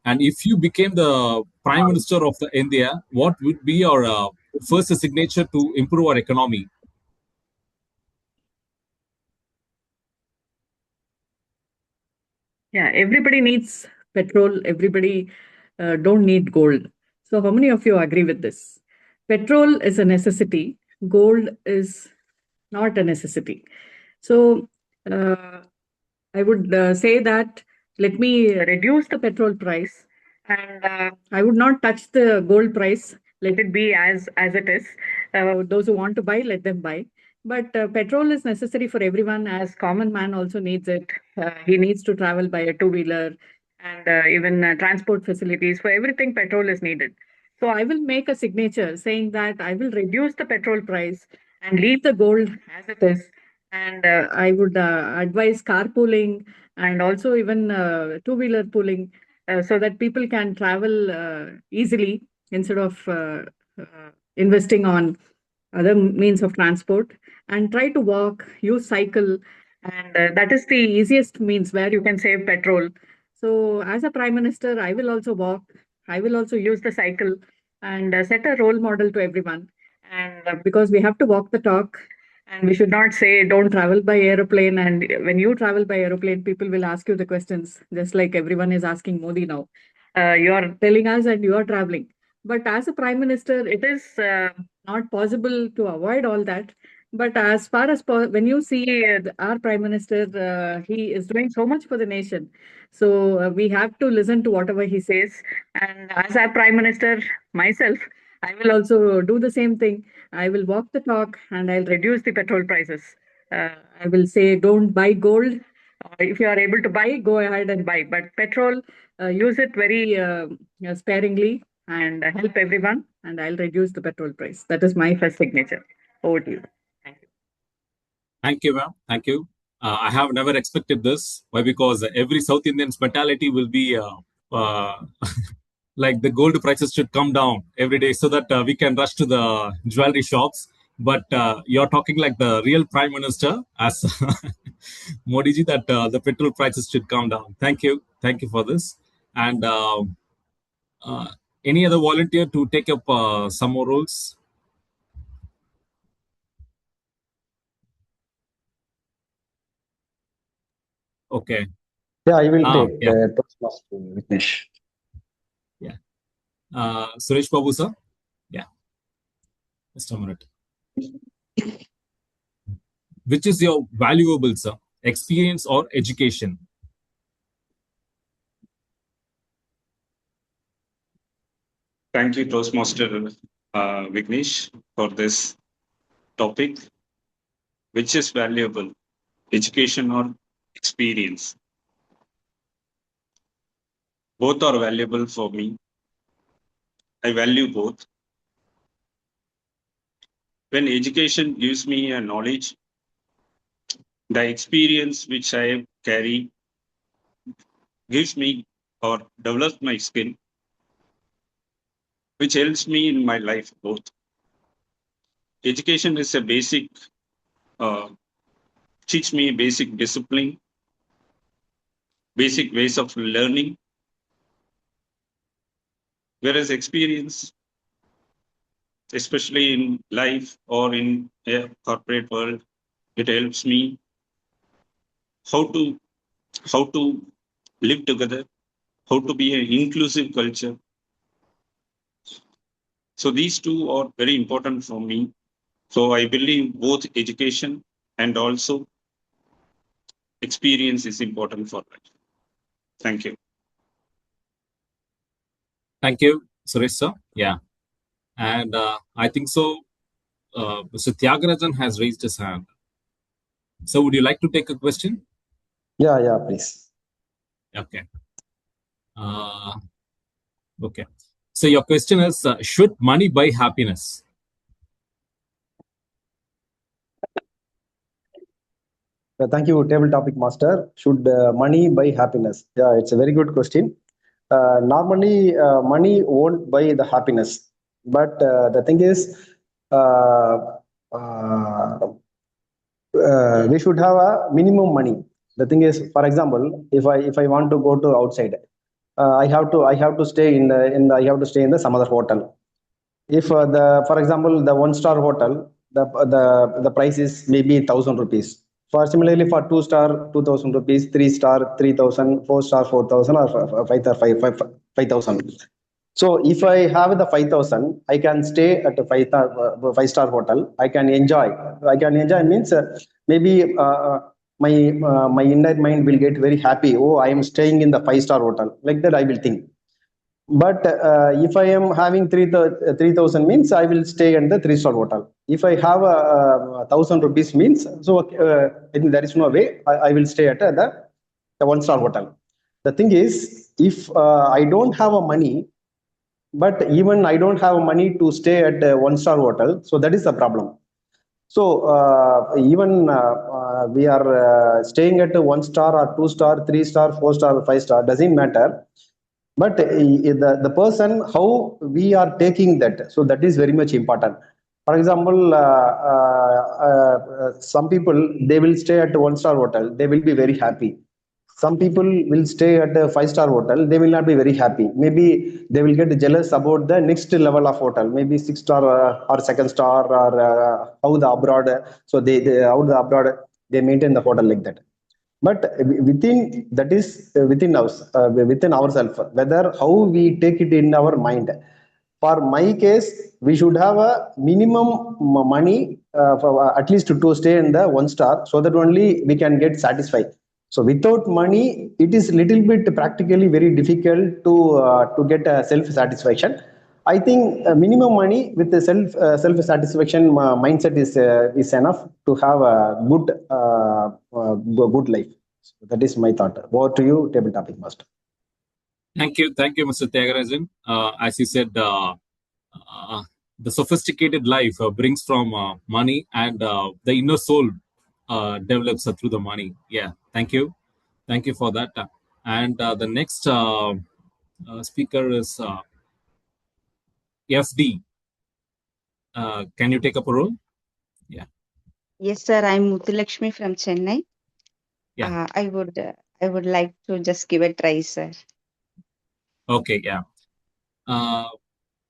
And if you became the Prime Minister of the India, what would be your first signature to improve our economy? Yeah, everybody needs petrol. Everybody don't need gold. So how many of you agree with this? Petrol is a necessity. Gold is not a necessity. So I would say that let me reduce the petrol price, and I would not touch the gold price. Let it be as it is. Those who want to buy, let them buy. But petrol is necessary for everyone, as common man also needs it. He needs to travel by a two-wheeler, and even transport facilities. For everything, petrol is needed. So I will make a signature saying that I will reduce the petrol price and leave the gold as it is. And I would advise carpooling and also even two-wheeler pooling so that people can travel easily instead of investing on other means of transport, and try to walk, use cycle, and that is the easiest means where you can save petrol. So as a prime minister, I will also walk, I will also use the cycle, and set a role model to everyone. And because we have to walk the talk, and we should not say don't travel by aeroplane. And when you travel by aeroplane, people will ask you the questions, just like everyone is asking Modi now. You are telling us and you are traveling. But as a prime minister, it is not possible to avoid all that. But as far as when you see our prime minister, he is doing so much for the nation. So we have to listen to whatever he says. And as a prime minister myself, I will also do the same thing. I will walk the talk and I'll reduce the petrol prices. I will say don't buy gold. If you are able to buy, go ahead and buy. But petrol, use it very sparingly and help everyone. And I'll reduce the petrol price. That is my first signature. Over to you. Thank you. Thank you, ma'am. Thank you. I have never expected this. Why? Because every South Indian's mentality will be like the gold prices should come down every day so that we can rush to the jewelry shops. But you're talking like the real prime minister, as Modi ji, that the petrol prices should come down. Thank you for this. And any other volunteer to take up some more roles? Okay. Yeah, I will take Yeah. Toastmaster Vignesh. Yeah. Suresh Babu, sir? Yeah, just a minute. Which is your valuable, sir? Experience or education? Thank you, Toastmaster Vignesh, for this topic. Which is valuable, education or experience? Both are valuable for me. I value both. When education gives me a knowledge, the experience which I carry gives me or develops my skill, which helps me in my life both. Education is a basic, teach me basic discipline, basic ways of learning, whereas experience, especially in life or in a corporate world, it helps me how to live together, how to be an inclusive culture. So these two are very important for me. So I believe both education and also experience is important for life. Thank you. Thank you, Suresh, sir. Yeah. And I think so. Mr. Tyagarajan has raised his hand. So would you like to take a question? Yeah, please. Okay. Okay. So your question is, should money buy happiness? Thank you, table topic master. Should money buy happiness? Yeah, it's a very good question. Normally, money won't buy the happiness, but the thing is, uh, uh, we should have a minimum money. The thing is, for example, if I want to go to outside, I have to stay in I have to stay in the some other hotel. If for example, the 1 star hotel, the price is maybe 1,000 rupees. For similarly for 2 star, 2,000 rupees, 3 star, 3,000, 4 star, 4,000, or 5 star, 5,000. So if I have the 5,000, I can stay at a 5 star hotel. I can enjoy. I can enjoy means maybe my inner mind will get very happy. Oh, I am staying in the 5 star hotel. Like that, I will think. But if I am having 3,000 means I will stay in the 3 star hotel. If I have 1,000 rupees means, so I think there is no way I will stay at the 1 star hotel. The thing is, if I don't have a money, but even I don't have money to stay at a 1 star hotel, so that is the problem. So even we are staying at a 1 star or 2 star, 3 star, 4 star, 5 star, doesn't matter. But the person, how we are taking that, so that is very much important. For example, some people, they will stay at a 1 star hotel, they will be very happy. Some people will stay at a 5 star hotel, they will not be very happy. Maybe they will get jealous about the next level of hotel, maybe 6 star or second star, or how the abroad, so they how the abroad they maintain the hotel like that. But within that is within us, within ourselves, whether how we take it in our mind. For my case, we should have a minimum money for at least to stay in the 1 star, so that only we can get satisfied. So without money, it is little bit practically very difficult to get a self satisfaction. I think minimum money with the self satisfaction mindset is enough to have a good life. So that is my thought. Over to you, table topic master. Thank you, Mr. Tyagarajan. As you said, the sophisticated life brings from money, and the inner soul develops through the money. Yeah, thank you for that. And the next speaker is FD. Can you take up a role? Yeah. Yes, sir. I'm Muthulakshmi from Chennai. Yeah. I would like to just give a try, sir. Okay. Yeah.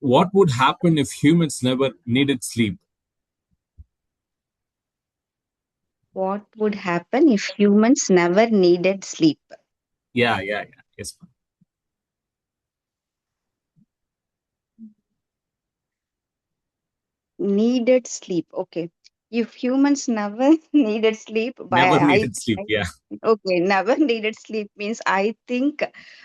What would happen if humans never needed sleep? What would happen if humans never needed sleep? Yeah. Yes. needed sleep. Okay. If humans never needed sleep, Never I needed sleep. Yeah. okay, never needed sleep means I think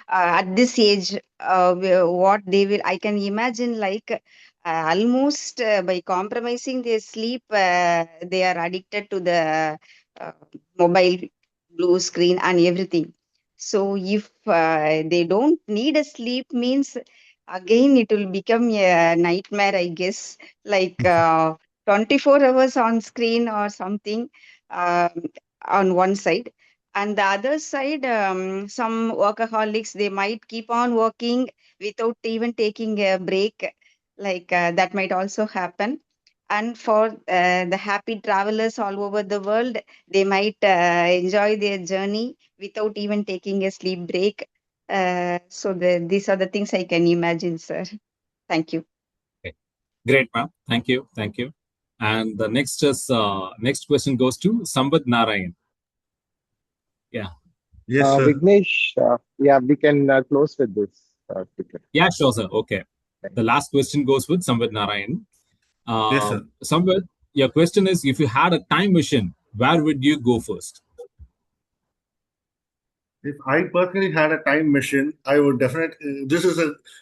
at this age, what they will, I can imagine like almost by compromising their sleep, they are addicted to the uh, mobile blue screen and everything. So if they don't need a sleep means again it will become a nightmare, I guess, like 24 hours on screen or something um on one side, and the other side some workaholics they might keep on working without even taking a break, like that might also happen. And for the happy travelers all over the world, they might enjoy their journey without even taking a sleep break. These are the things I can imagine, sir. Thank you. Okay. Great, ma'am. Thank you. Thank you. And the next question goes to Sambad Narayan. Yeah. Yes, sir. Vignesh, yeah, we can close with this. Speaker. Yeah, sure, sir. Okay. The last question goes with Sambad Narayan. Yes, sir. Sambad, your question is, if you had a time machine, where would you go first? If I personally had a time machine, I would definitely.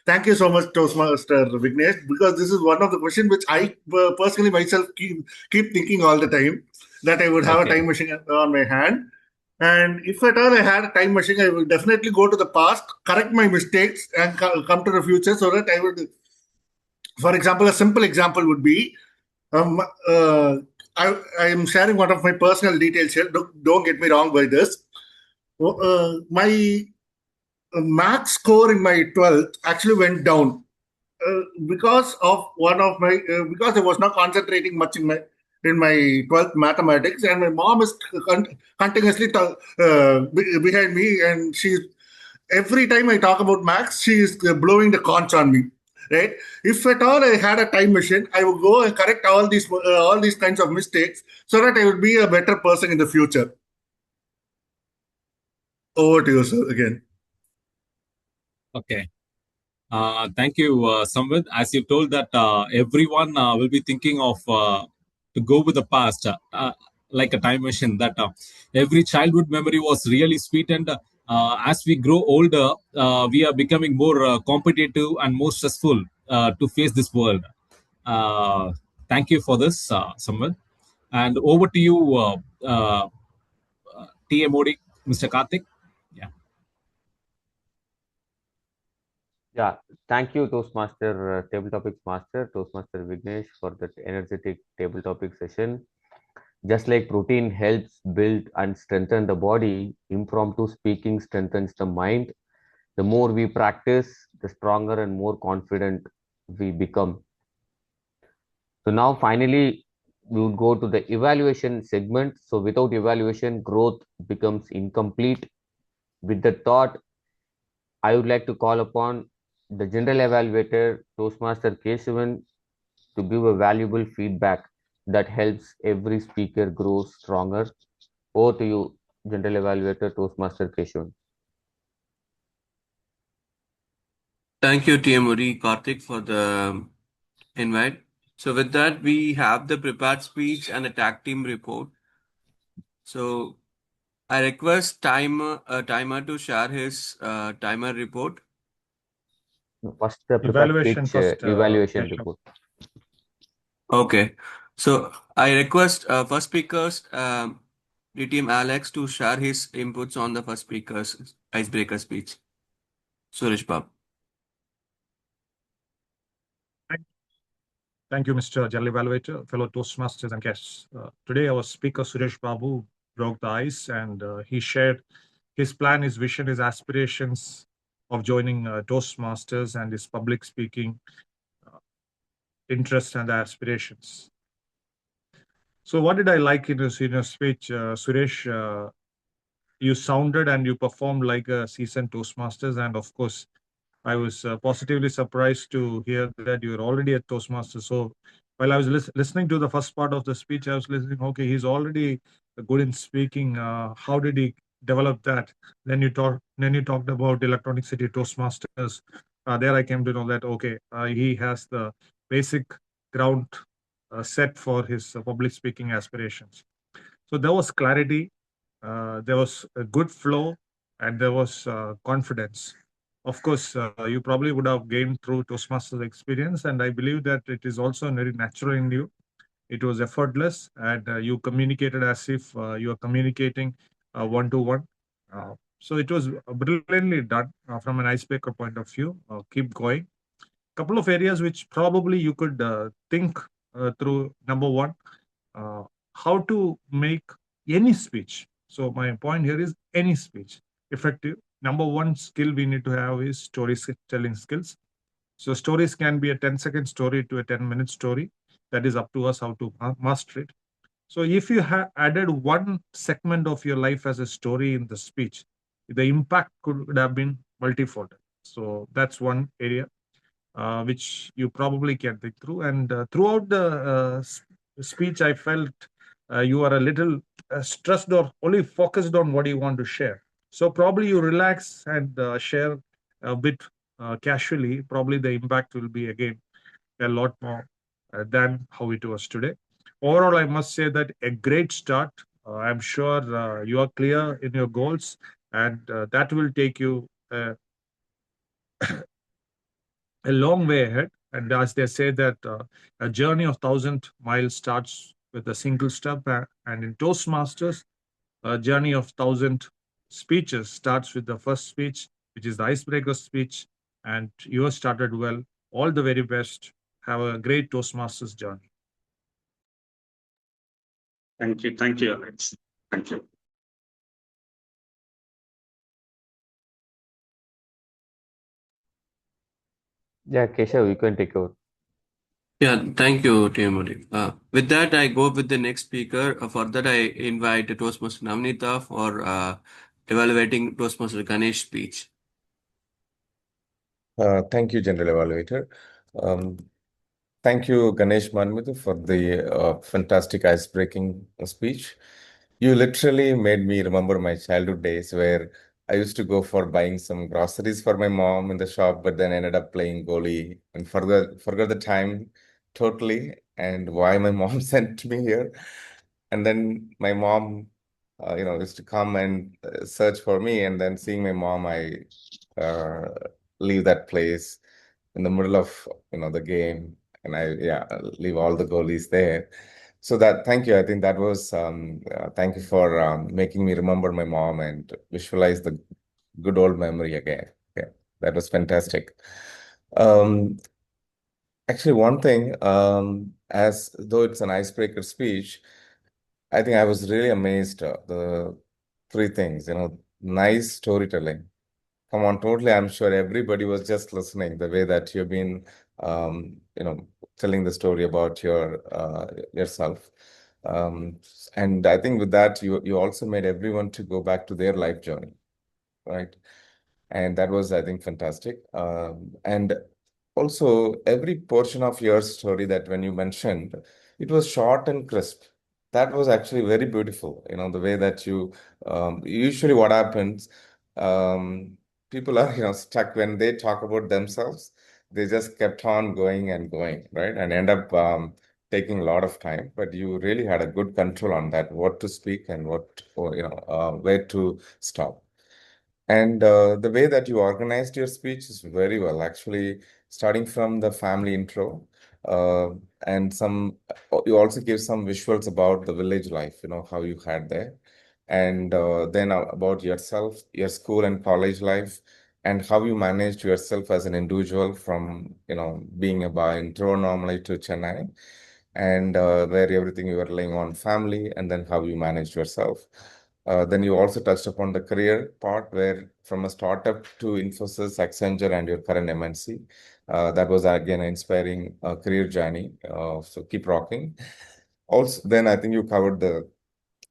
Thank you so much, Toastmaster Vignesh, because this is one of the questions which I personally myself keep thinking all the time, that I would have a time machine on my hand. And if at all I had a time machine, I would definitely go to the past, correct my mistakes, and come to the future so that I would. For example, a simple example would be um, uh, I am sharing one of my personal details here. Don't get me wrong by this. My math score in my 12th actually went down because of one of my because I was not concentrating much in my 12th mathematics, and my mom is continuously behind me, and she's every time I talk about maths, she is blowing the conch on me. Right? If at all I had a time machine, I would go and correct all these kinds of mistakes so that I would be a better person in the future. Over to you, sir. Again. Okay. Thank you, Samvid. As you told that everyone will be thinking of to go with the past, like a time machine. That every childhood memory was really sweet, and as we grow older, we are becoming more competitive and more stressful to face this world. Thank you for this, Samvid. And over to you, TMOD, Mr. Karthik. Yeah. Yeah, thank you, Toastmaster, Table Topics Master, Toastmaster Vignesh, for that energetic table topic session. Just like protein helps build and strengthen the body, impromptu speaking strengthens the mind. The more we practice, the stronger and more confident we become. So now finally, we would go to the evaluation segment. So without evaluation, growth becomes incomplete. With the thought, I would like to call upon the general evaluator, Toastmaster Keshavan, to give a valuable feedback that helps every speaker grow stronger. Over to you, general evaluator, Toastmaster Keshavan. Thank you, TMOD Karthik, for the invite. So with that, we have the prepared speech and a tag team report. So I request timer to share his timer report. First, the prepared speech evaluation report. Okay. So I request first speakers, DTM Alex, to share his inputs on the first speaker's icebreaker speech. Suresh Babu. Thank you, Mr. General Evaluator, fellow Toastmasters and guests. Today, our speaker, Suresh Babu, broke the ice, and he shared his plan, his vision, his aspirations of joining Toastmasters, and his public speaking interest and aspirations. So what did I like in your speech, Suresh? You sounded and you performed like a seasoned Toastmasters, and of course, I was positively surprised to hear that you're already a Toastmaster. So while I was listening to the first part of the speech, I was listening, okay, he's already good in speaking. How did he develop that? Then you talked about Electronic City Toastmasters. There I came to know that, okay, he has the basic ground set for his public speaking aspirations. So there was clarity, there was a good flow, and there was confidence. Of course, you probably would have gained through Toastmasters experience, and I believe that it is also very natural in you. It was effortless, and you communicated as if you are communicating one-to-one. So it was brilliantly done from an icebreaker point of view. Keep going. Couple of areas which probably you could think through. Number one, how to make any speech. So my point here is any speech effective. Number one skill we need to have is storytelling skills. So stories can be a 10-second story to a 10-minute story. That is up to us how to master it. So if you have added one segment of your life as a story in the speech, the impact could have been multifold. So that's one area which you probably can think through. And throughout the speech, I felt you are a little stressed or only focused on what you want to share. So probably you relax and share a bit casually. Probably the impact will be again a lot more than how it was today. Overall, I must say that a great start. I'm sure you are clear in your goals, and that will take you a long way ahead. And as they say that a journey of 1,000 miles starts with a single step, and in Toastmasters, a journey of 1,000 speeches starts with the first speech, which is the icebreaker speech. And you have started well. All the very best. Have a great Toastmasters journey. Thank you. Thank you, Alex. Thank you. Yeah, Keshav, you can take over. Yeah, thank you, Timothy. With that, I go with the next speaker. For that, I invite Toastmaster Navnita for evaluating Toastmaster Ganesh speech. Thank you, General Evaluator. Thank you, Ganesh Manmithu, for the fantastic ice-breaking speech. You literally made me remember my childhood days where I used to go for buying some groceries for my mom in the shop, but then ended up playing goalie and forgot the time totally and why my mom sent me here. And then my mom, used to come and search for me, and then seeing my mom, I leave that place in the middle of the game, and I leave all the goalies there. So thank you. I think that was thank you for making me remember my mom and visualize the good old memory again. Yeah, that was fantastic. Actually, one thing, as though it's an icebreaker speech, I think I was really amazed. The three things, nice storytelling. Come on, totally. I'm sure everybody was just listening the way that you've been, telling the story about yourself. And I think with that, you also made everyone to go back to their life journey, right? And that was, I think, fantastic. And also, every portion of your story that when you mentioned, it was short and crisp. That was actually very beautiful. The way that usually what happens, people are, stuck when they talk about themselves. They just kept on going and going, right? And end up taking a lot of time. But you really had a good control on that, what to speak and where to stop. And the way that you organized your speech is very well, actually, starting from the family intro, and you also gave some visuals about the village life, how you had there, and then about yourself, your school and college life, and how you managed yourself as an individual from, being a bar intro normally to Chennai, and where everything you were laying on family, and then how you managed yourself. Then you also touched upon the career part, where from a startup to Infosys, Accenture, and your current MNC. That was again an inspiring career journey. So keep rocking. Also, then I think you covered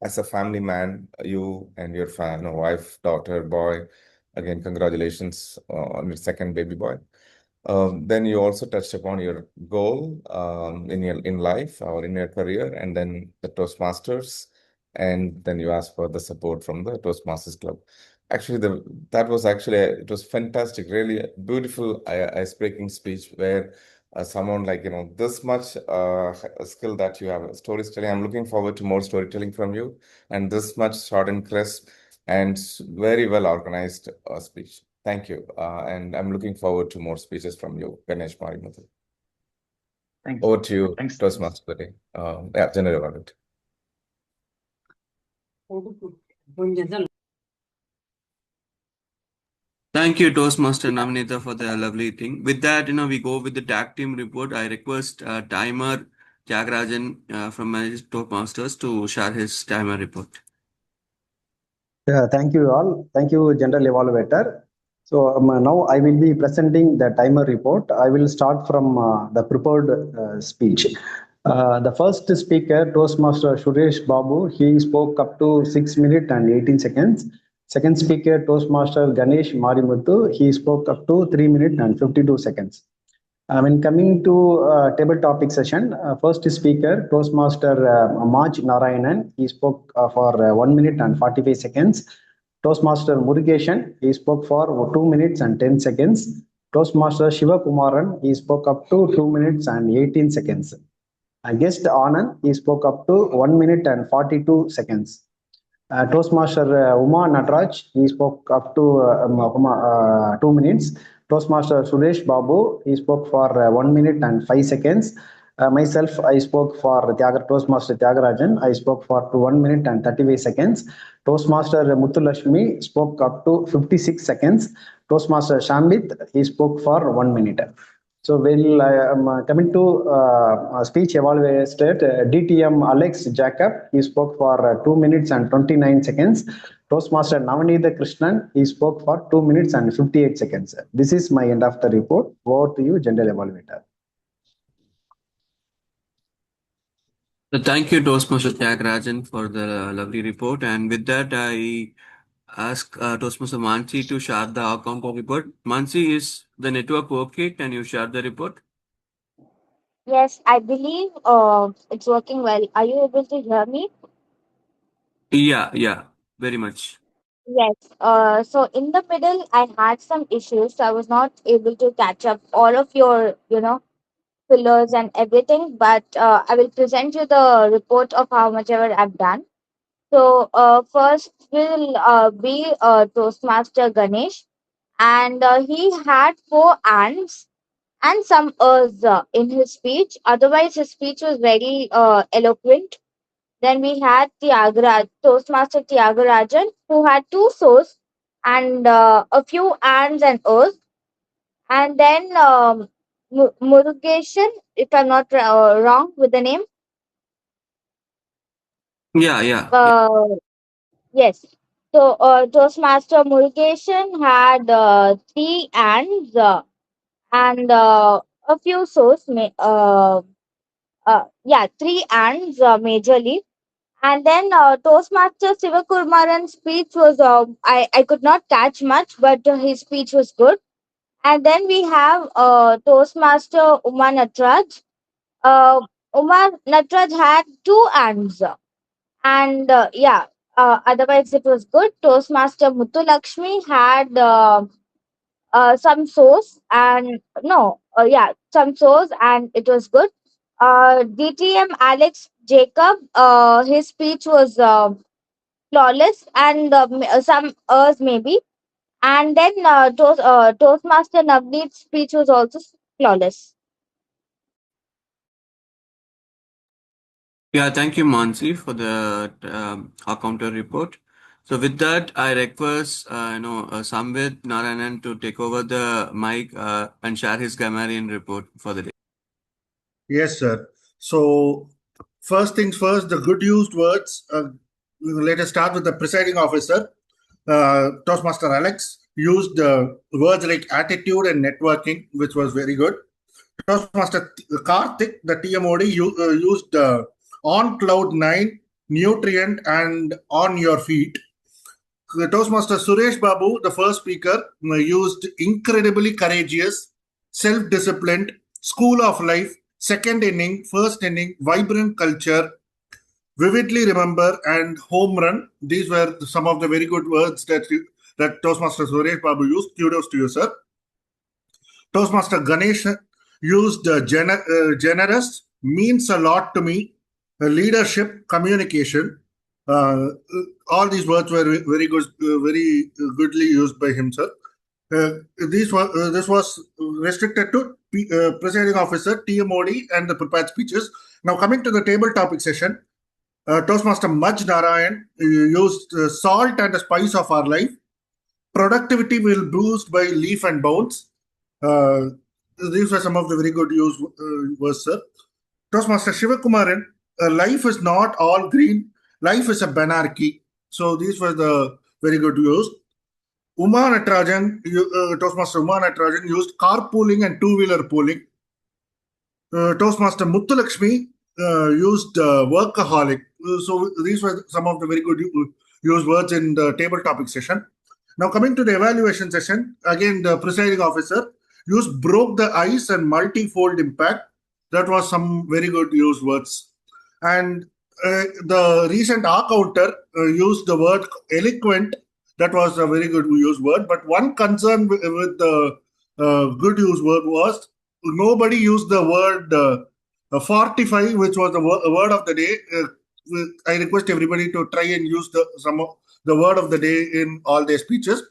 as a family man, you and your wife, daughter, boy. Again, congratulations on your second baby boy. Then you also touched upon your goal in life or in your career, and then the Toastmasters, and then you asked for the support from the Toastmasters Club. Actually, it was fantastic, really beautiful ice-breaking speech where someone like, this much skill that you have, storytelling. I'm looking forward to more storytelling from you, and this much short and crisp and very well organized speech. Thank you. And I'm looking forward to more speeches from you, Ganesh Marimuthu. Thanks. Over to you, Thanks. Toastmaster today. General Evaluate. Thank you, Toastmaster Navinita, for the lovely thing. With that, we go with the tag team report. I request Timer Tyagarajan from Toastmasters to share his timer report. Thank you all. Thank you, General Evaluator. So now I will be presenting the timer report. I will start from the prepared speech. The first speaker, Toastmaster Suresh Babu, he spoke up to 6 minutes and 18 seconds. Second speaker, Toastmaster Ganesh Marimuthu, he spoke up to 3 minutes and 52 seconds. When coming to table topic session, first speaker, Toastmaster Maj Narayanan, he spoke for 1 minute and 45 seconds. Toastmaster Murugeshan, he spoke for 2 minutes and 10 seconds. Toastmaster Shiva Kumaran, he spoke up to 2 minutes and 18 seconds. Guest Anand, he spoke up to 1 minute and 42 seconds. Toastmaster Uma Natraj, he spoke up to 2 minutes. Toastmaster Suresh Babu, he spoke for 1 minute and 5 seconds. Myself, I spoke for Toastmaster Tyagarajan, I spoke for 1 minute and 35 seconds. Toastmaster Muthulashmi spoke up to 56 seconds. Toastmaster Shambit, he spoke for 1 minute. So coming to speech evaluated, DTM Alex Jacob, he spoke for 2 minutes and 29 seconds. Toastmaster Navanitha Krishnan, he spoke for 2 minutes and 58 seconds. This is my end of the report. Over to you, General Evaluator. So thank you, Toastmaster Tyagarajan, for the lovely report. And with that, I ask Toastmaster Mansi to share the account of report. Mansi, is the network okay? Can you share the report? Yes, I believe it's working well. Are you able to hear me? Yeah, very much. Yes. So in the middle, I had some issues. So I was not able to catch up all of your, fillers and everything. But I will present you the report of how much ever I've done. So first will be Toastmaster Ganesh, and he had 4 ands and some in his speech. Otherwise, his speech was very eloquent. Then we had Toastmaster Tyagarajan, who had 2 so's and a few ands and o's. And then Murugeshan, if I'm not wrong with the name. Yeah. Yes. So Toastmaster Murugeshan had 3 ands and a few so's. 3 ands majorly. And then Toastmaster Sivakurmaran's speech was, I could not catch much, but his speech was good. And then we have Toastmaster Uma Natraj. Uma Natraj had 2 ands. And otherwise it was good. Toastmaster Muthulakshmi had some sauce and some sauce and it was good. DTM Alex Jacob, his speech was flawless and some maybe. And then Toastmaster Navneet's speech was also flawless. Yeah, thank you, Mansi, for the counter report. So with that, I request Samvit Narayanan to take over the mic and share his grammarian report for the day. Yes, sir. So first things first, the good used words. Let us start with the presiding officer. Toastmaster Alex used words like attitude and networking, which was very good. Toastmaster Karthik, the TMOD, used on cloud 9, nutrient, and on your feet. Toastmaster Suresh Babu, the first speaker, used incredibly courageous, self-disciplined, school of life, second inning, first inning, vibrant culture, vividly remember, and home run. These were some of the very good words that Toastmaster Suresh Babu used. Kudos to you, sir. Toastmaster Ganesh used generous, means a lot to me, leadership, communication. All these words were very good, very goodly used by himself. This was restricted to presiding officer, TMOD, and the prepared speeches. Now coming to the table topic session, Toastmaster Maj Narayan used salt and the spice of our life. Productivity will boost by leaf and bounds. These were some of the very good words, sir. Toastmaster Shivakumaran, life is not all green. Life is a banarchy. So these were the very good use. Uma Natarajan, Toastmaster Uma Natarajan used carpooling and two-wheeler pooling. Toastmaster Muttulakshmi used workaholic. So these were some of the very good used words in the table topic session. Now coming to the evaluation session, again the presiding officer used broke the ice and multi-fold impact. That was some very good used words. And the recent R counter used the word eloquent. That was a very good used word. But one concern with the good used word was nobody used the word 45, which was the word of the day. I request everybody to try and use the word of the day in all their speeches.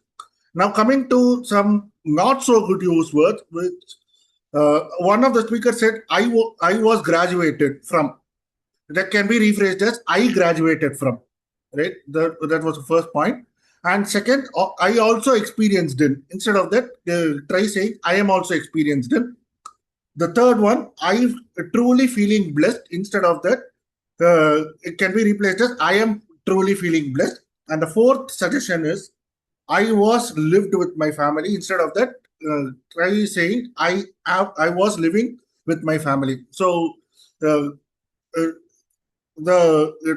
Now coming to some not so good used words, which one of the speakers said, I was graduated from. That can be rephrased as I graduated from. Right? That was the first point. And second, I also experienced it. Instead of that, try saying I am also experienced it. The third one, I truly feeling blessed. Instead of that, it can be replaced as I am truly feeling blessed. And the fourth suggestion is I was lived with my family. Instead of that, try saying I was living with my family. So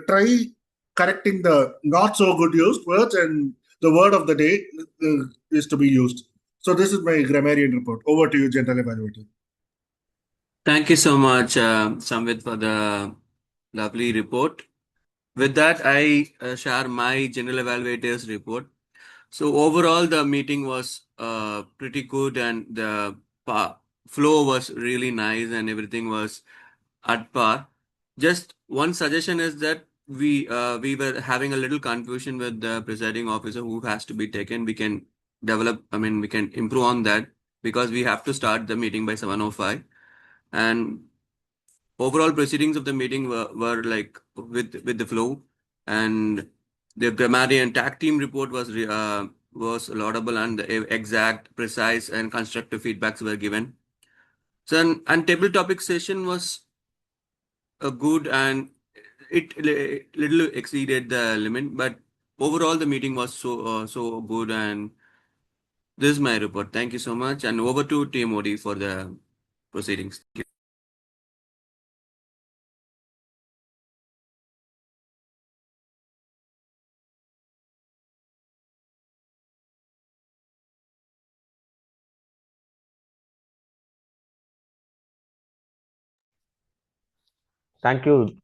try correcting the not so good used words, and the word of the day is to be used. So this is my grammarian report. Over to you, General Evaluator. Thank you so much, Samvit, for the lovely report. With that, I share my general evaluator's report. So overall, the meeting was pretty good, and the flow was really nice, and everything was at par. Just one suggestion is that we were having a little confusion with the presiding officer who has to be taken. We can we can improve on that because we have to start the meeting by 7:05, and overall proceedings of the meeting were like with the flow, and the grammarian tag team report was laudable, and the exact, precise, and constructive feedbacks were given. So and table topic session was good, and it little exceeded the limit, but overall the meeting was so good, and this is my report. Thank you so much, and over to TMOD for the proceedings. Thank you. Thank you,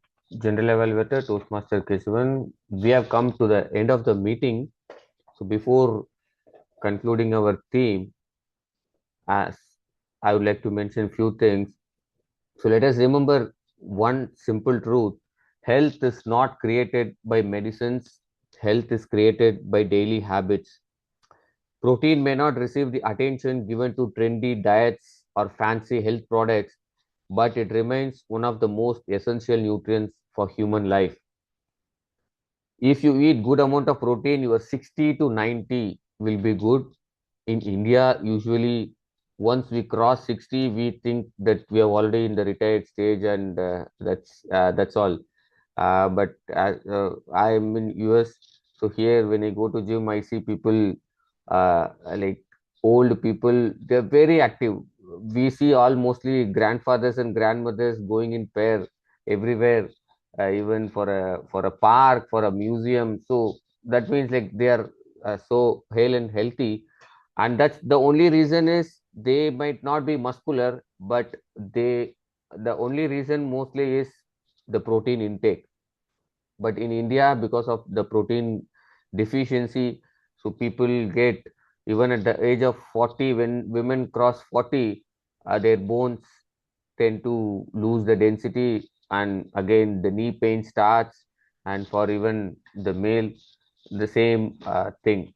General Evaluator, Toastmaster Keshavan. We have come to the end of the meeting. So before concluding our theme, as I would like to mention a few things. So let us remember one simple truth. Health is not created by medicines. Health is created by daily habits. Protein may not receive the attention given to trendy diets or fancy health products, but it remains one of the most essential nutrients for human life. If you eat good amount of protein, your 60 to 90 will be good. In India, usually once we cross 60, we think that we are already in the retired stage, and that's all. But I am in US, so here when I go to gym, I see people like old people. They're very active. We see all mostly grandfathers and grandmothers going in pair everywhere, even for a park, for a museum. So that means like they are so hale and healthy, and that's the only reason is they might not be muscular, but the only reason mostly is the protein intake. But in India, because of the protein deficiency, so people get, even at the age of 40, when women cross 40, their bones tend to lose the density, and again the knee pain starts, and for even the male the same thing.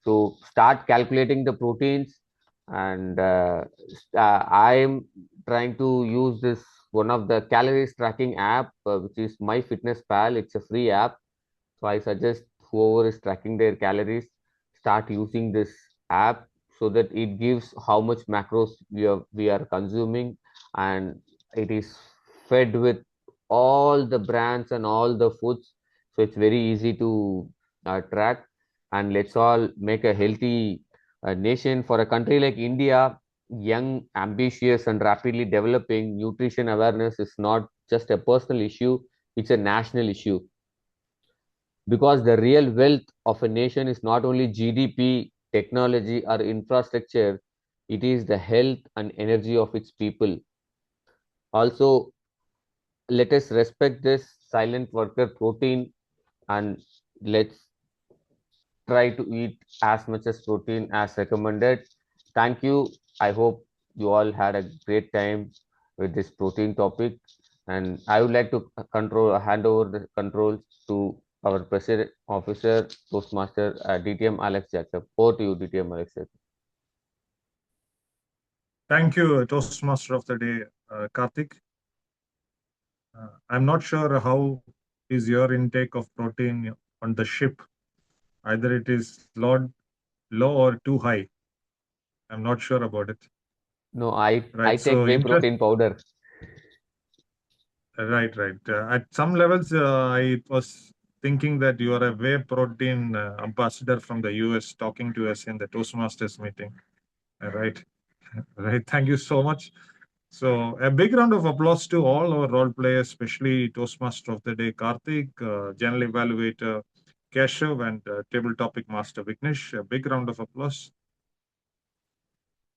So start calculating the proteins, and I am trying to use this one of the calories tracking app, which is MyFitnessPal. It's a free app, so I suggest whoever is tracking their calories start using this app, so that it gives how much macros we are consuming, and it is fed with all the brands and all the foods. So it's very easy to track, and let's all make a healthy nation. For a country like India, young, ambitious, and rapidly developing, nutrition awareness is not just a personal issue; it's a national issue, because the real wealth of a nation is not only GDP, technology, or infrastructure, it is the health and energy of its people. Also, let us respect this silent worker protein, and let's try to eat as much as protein as recommended. Thank you. I hope you all had a great time with this protein topic. And I would like to hand over the controls to our president officer, Toastmaster DTM Alex Jacob. Over to you, DTM Alex Jacob. Thank you, Toastmaster of the day, Karthik. I'm not sure how is your intake of protein on the ship. Either it is low or too high. I'm not sure about it. No, I Right. take whey protein powder. Right. At some levels, I was thinking that you are a whey protein ambassador from the US talking to us in the Toastmasters meeting. Right. Right. Thank you so much. So a big round of applause to all our role players, especially Toastmaster of the day, Karthik, General Evaluator, Keshav, and Table Topic Master, Vignesh. A big round of applause.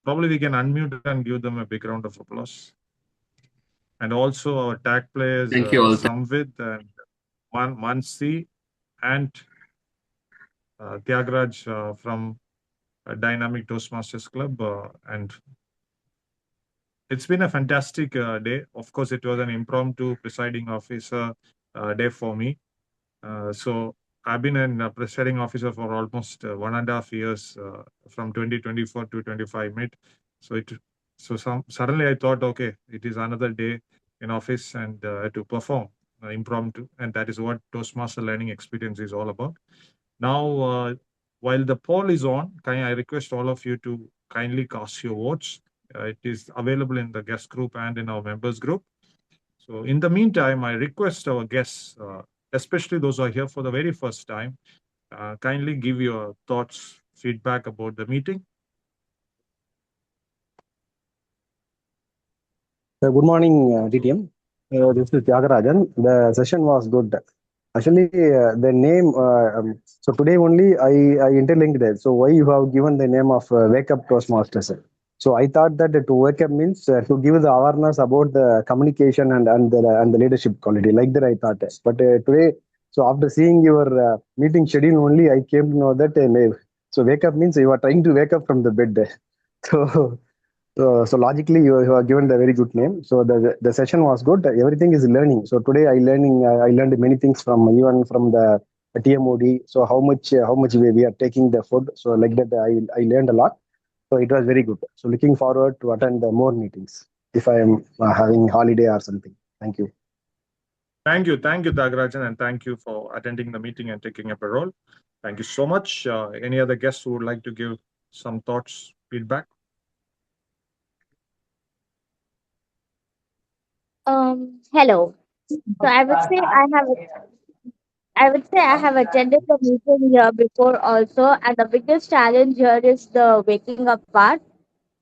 Probably we can unmute and give them a big round of applause. And also our tag players, Thank you all. Samvid and Mansi and Tyagraj from Dynamic Toastmasters Club. And it's been a fantastic day. Of course, it was an impromptu presiding officer day for me. So I've been a presiding officer for almost 1.5 years, from 2024 to 25 mid. Suddenly I thought, okay, it is another day in office and to perform impromptu, and that is what Toastmaster learning experience is all about. Now, while the poll is on, I request all of you to kindly cast your votes. It is available in the guest group and in our members group. So in the meantime, I request our guests, especially those who are here for the very first time, kindly give your thoughts, feedback about the meeting. Good morning, DTM. This is Tyagarajan. The session was good. Actually, the name, so today only I interlinked it. So why you have given the name of Wake Up Toastmasters? So I thought that to wake up means to give the awareness about the communication and the leadership quality. Like that I thought. But today, so after seeing your meeting schedule only, I came to know that so wake up means you are trying to wake up from the bed. So logically, you are given the very good name. So the session was good. Everything is learning. So today I learned many things from even from the TMOD. So how much we are taking the food. So like that I learned a lot. So it was very good. So looking forward to attend more meetings if I am having holiday or something. Thank you. Thank you, Tyagarajan, and thank you for attending the meeting and taking up a role. Thank you so much. Any other guests who would like to give some thoughts, feedback? Hello. So I have attended the meeting here before also, and the biggest challenge here is the waking up part.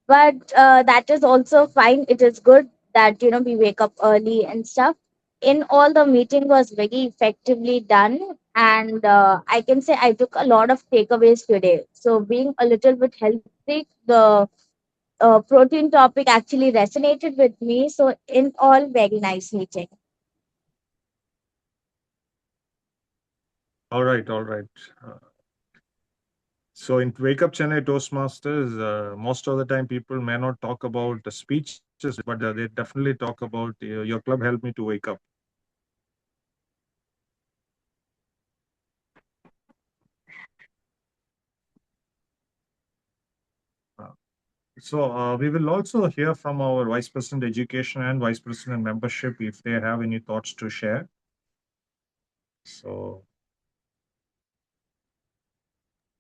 But that is also fine. It is good that we wake up early and stuff. In all, the meeting was very effectively done, and I can say I took a lot of takeaways today. So being a little bit health freak, the protein topic actually resonated with me. So in all, very nice meeting. All right. So in Wake Up Chennai Toastmasters, most of the time people may not talk about the speeches, but they definitely talk about your club helped me to wake up. So we will also hear from our Vice President Education and Vice President Membership if they have any thoughts to share. So,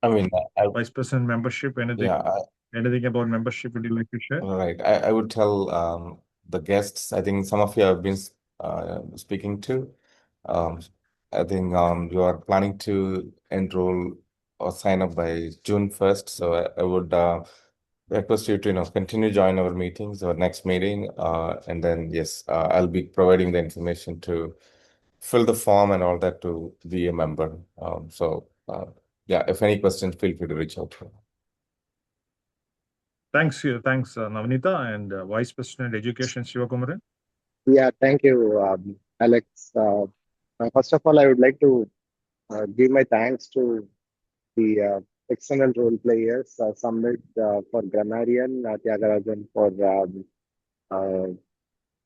I mean, Vice President Membership, anything about membership would you like to share? Right. I would tell the guests, I think some of you have been speaking to. I think you are planning to enroll or sign up by June 1st. So I would request you to continue join our meetings, our next meeting, and then yes, I'll be providing the information to fill the form and all that to be a member. Yeah, if any questions, feel free to reach out to me. Thanks, Navnita, and Vice President Education Shivakumaran. Yeah, thank you, Alex. First of all, I would like to give my thanks to the external role players, Samvit for grammarian, Tyagarajan for uh,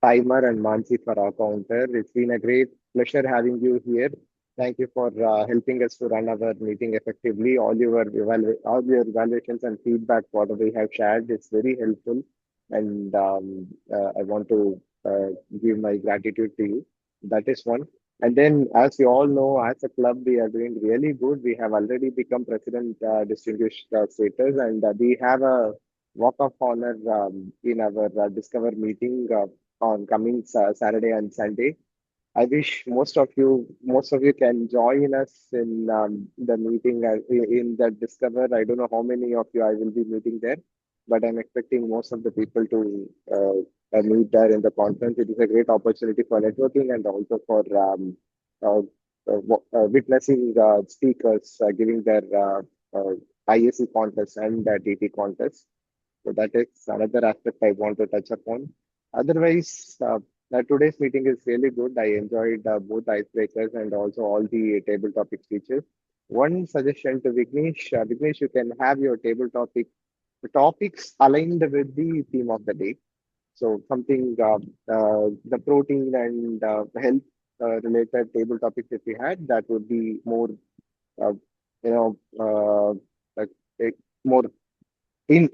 timer, and Mansi for our counter. It's been a great pleasure having you here. Thank you for helping us to run our meeting effectively. All your evaluations and feedback, what we have shared, is very helpful, and I want to give my gratitude to you. That is one. And then, as you all know, as a club, we are doing really good. We have already become president distinguished status, and we have a walk of honor in our Discover meeting on coming Saturday and Sunday. I wish most of you can join us in the meeting in the Discover. I don't know how many of you I will be meeting there, but I'm expecting most of the people to meet there in the conference. It is a great opportunity for networking and also for uh, witnessing speakers giving their ISC contest and TT contest. So that is another aspect I want to touch upon. Otherwise, today's meeting is really good. I enjoyed both icebreakers and also all the table topic speeches. One suggestion to Vignesh, Vignesh, you can have your table topics aligned with the theme of the day. So something the protein and health related table topics that we had, that would be more, uh, you know, like, more in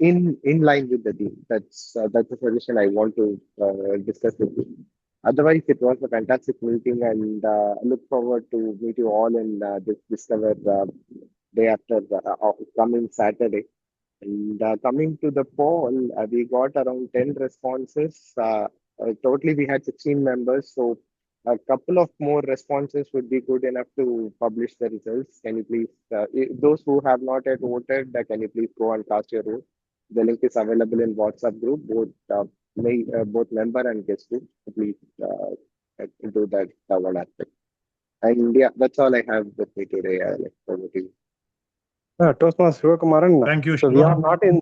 line with the theme. That's a suggestion I want to discuss with you. Otherwise, it was a fantastic meeting, and I look forward to meet you all in this Discover day after coming Saturday. And coming to the poll, we got around 10 responses. Totally, we had 16 members. So a couple of more responses would be good enough to publish the results. Can you please, those who have not yet voted, can you please go and cast your vote? The link is available in WhatsApp group, both member and guest group. Please do that one aspect. And yeah, that's all I have with me today. Over to you. Toastmaster Shivakumaran. Thank you, So Shiva. we are not in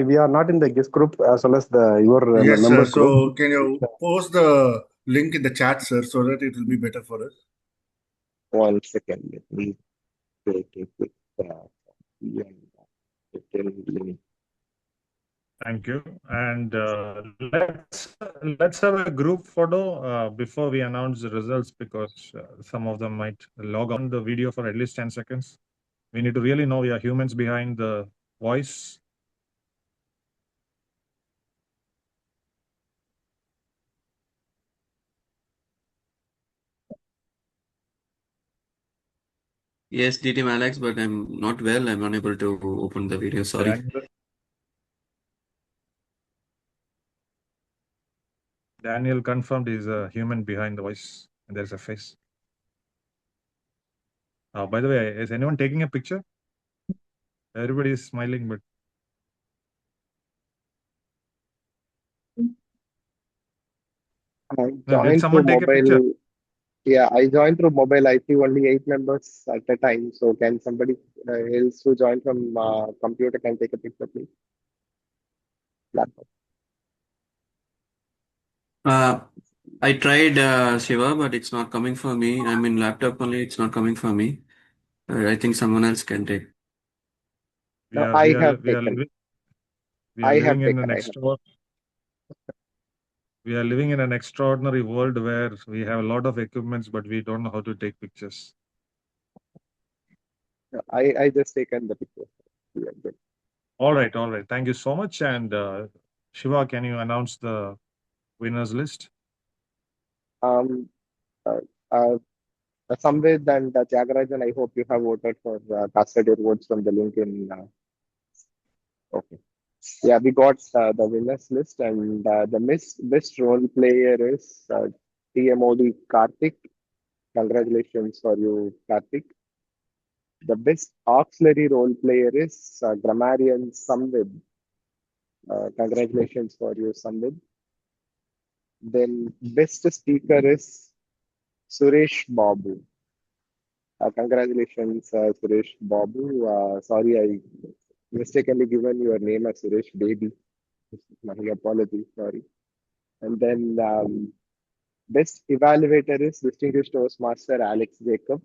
we are not in the guest group as well as your Yes, member sir. group. So can you post the link in the chat, sir, so that it will be better for us? 1 second. Let me take a quick Thank you. And let's have a group photo before we announce the results, because some of them might log on the video for at least 10 seconds. We need to really know we are humans behind the voice. Yes, DTM Alex, but I'm not well. I'm unable to open the video. Sorry. Daniel confirmed he's a human behind the voice, and there's a face. By the way, is anyone taking a picture? Everybody is smiling, but did someone take a picture? Yeah, I joined through mobile. I see only 8 members at a time. So can somebody else who joined from computer can take a picture, please? Laptop. I tried Shiva, but it's not coming for me. I'm in laptop only. It's not coming for me. I think someone else can take. No, I have taken. I have living in taken. an I have. we are living in an extraordinary world where we have a lot of equipments, but we don't know how to take pictures. No, I just taken the picture. Yeah, good. All right. Thank you so much. And Shiva, can you announce the winners list? Um, uh, uh, Samvid and Tyagarajan, I hope you have voted for casted your votes from the link in. Okay. Yeah, we got the winners list, and the best role player is TMOD Karthik. Congratulations for you, Karthik. The best auxiliary role player is grammarian Samvid. Congratulations for you, Samvid. Then best speaker is Suresh Babu. Congratulations, Suresh Babu. Sorry, I mistakenly given your name as Suresh Baby. My apologies, sorry. And then best evaluator is distinguished Toastmaster Alex Jacob.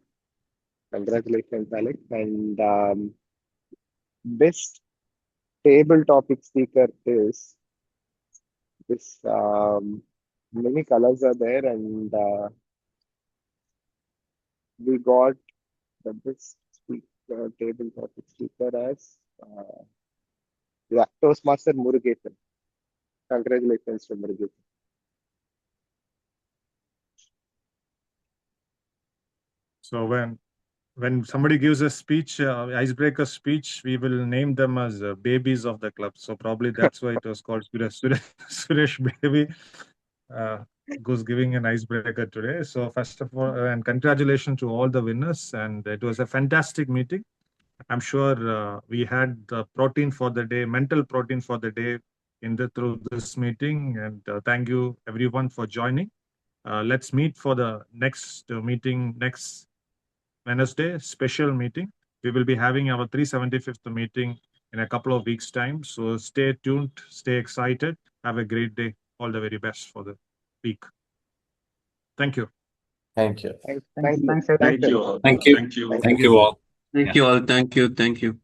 Congratulations, Alex. And best table topic speaker is this. Many colors are there, and we got the best speaker, table topic speaker as Toastmaster Murugesan. Congratulations to Murugesan. So when somebody gives a speech, icebreaker speech, we will name them as babies of the club. So probably that's why it was called Suresh Baby, who's giving an icebreaker today. So first of all, and congratulations to all the winners. And it was a fantastic meeting. I'm sure we had the protein for the day, mental protein for the day through this meeting. And thank you everyone for joining. Let's meet for the next meeting next Wednesday, special meeting. We will be having our 375th meeting in a couple of weeks' time. So stay tuned, stay excited. Have a great day. All the very best for the week. Thank you. Thank you. Thank you. Thank you all. Thank you. Thank you. Thank you all. Thank you all. Thank you.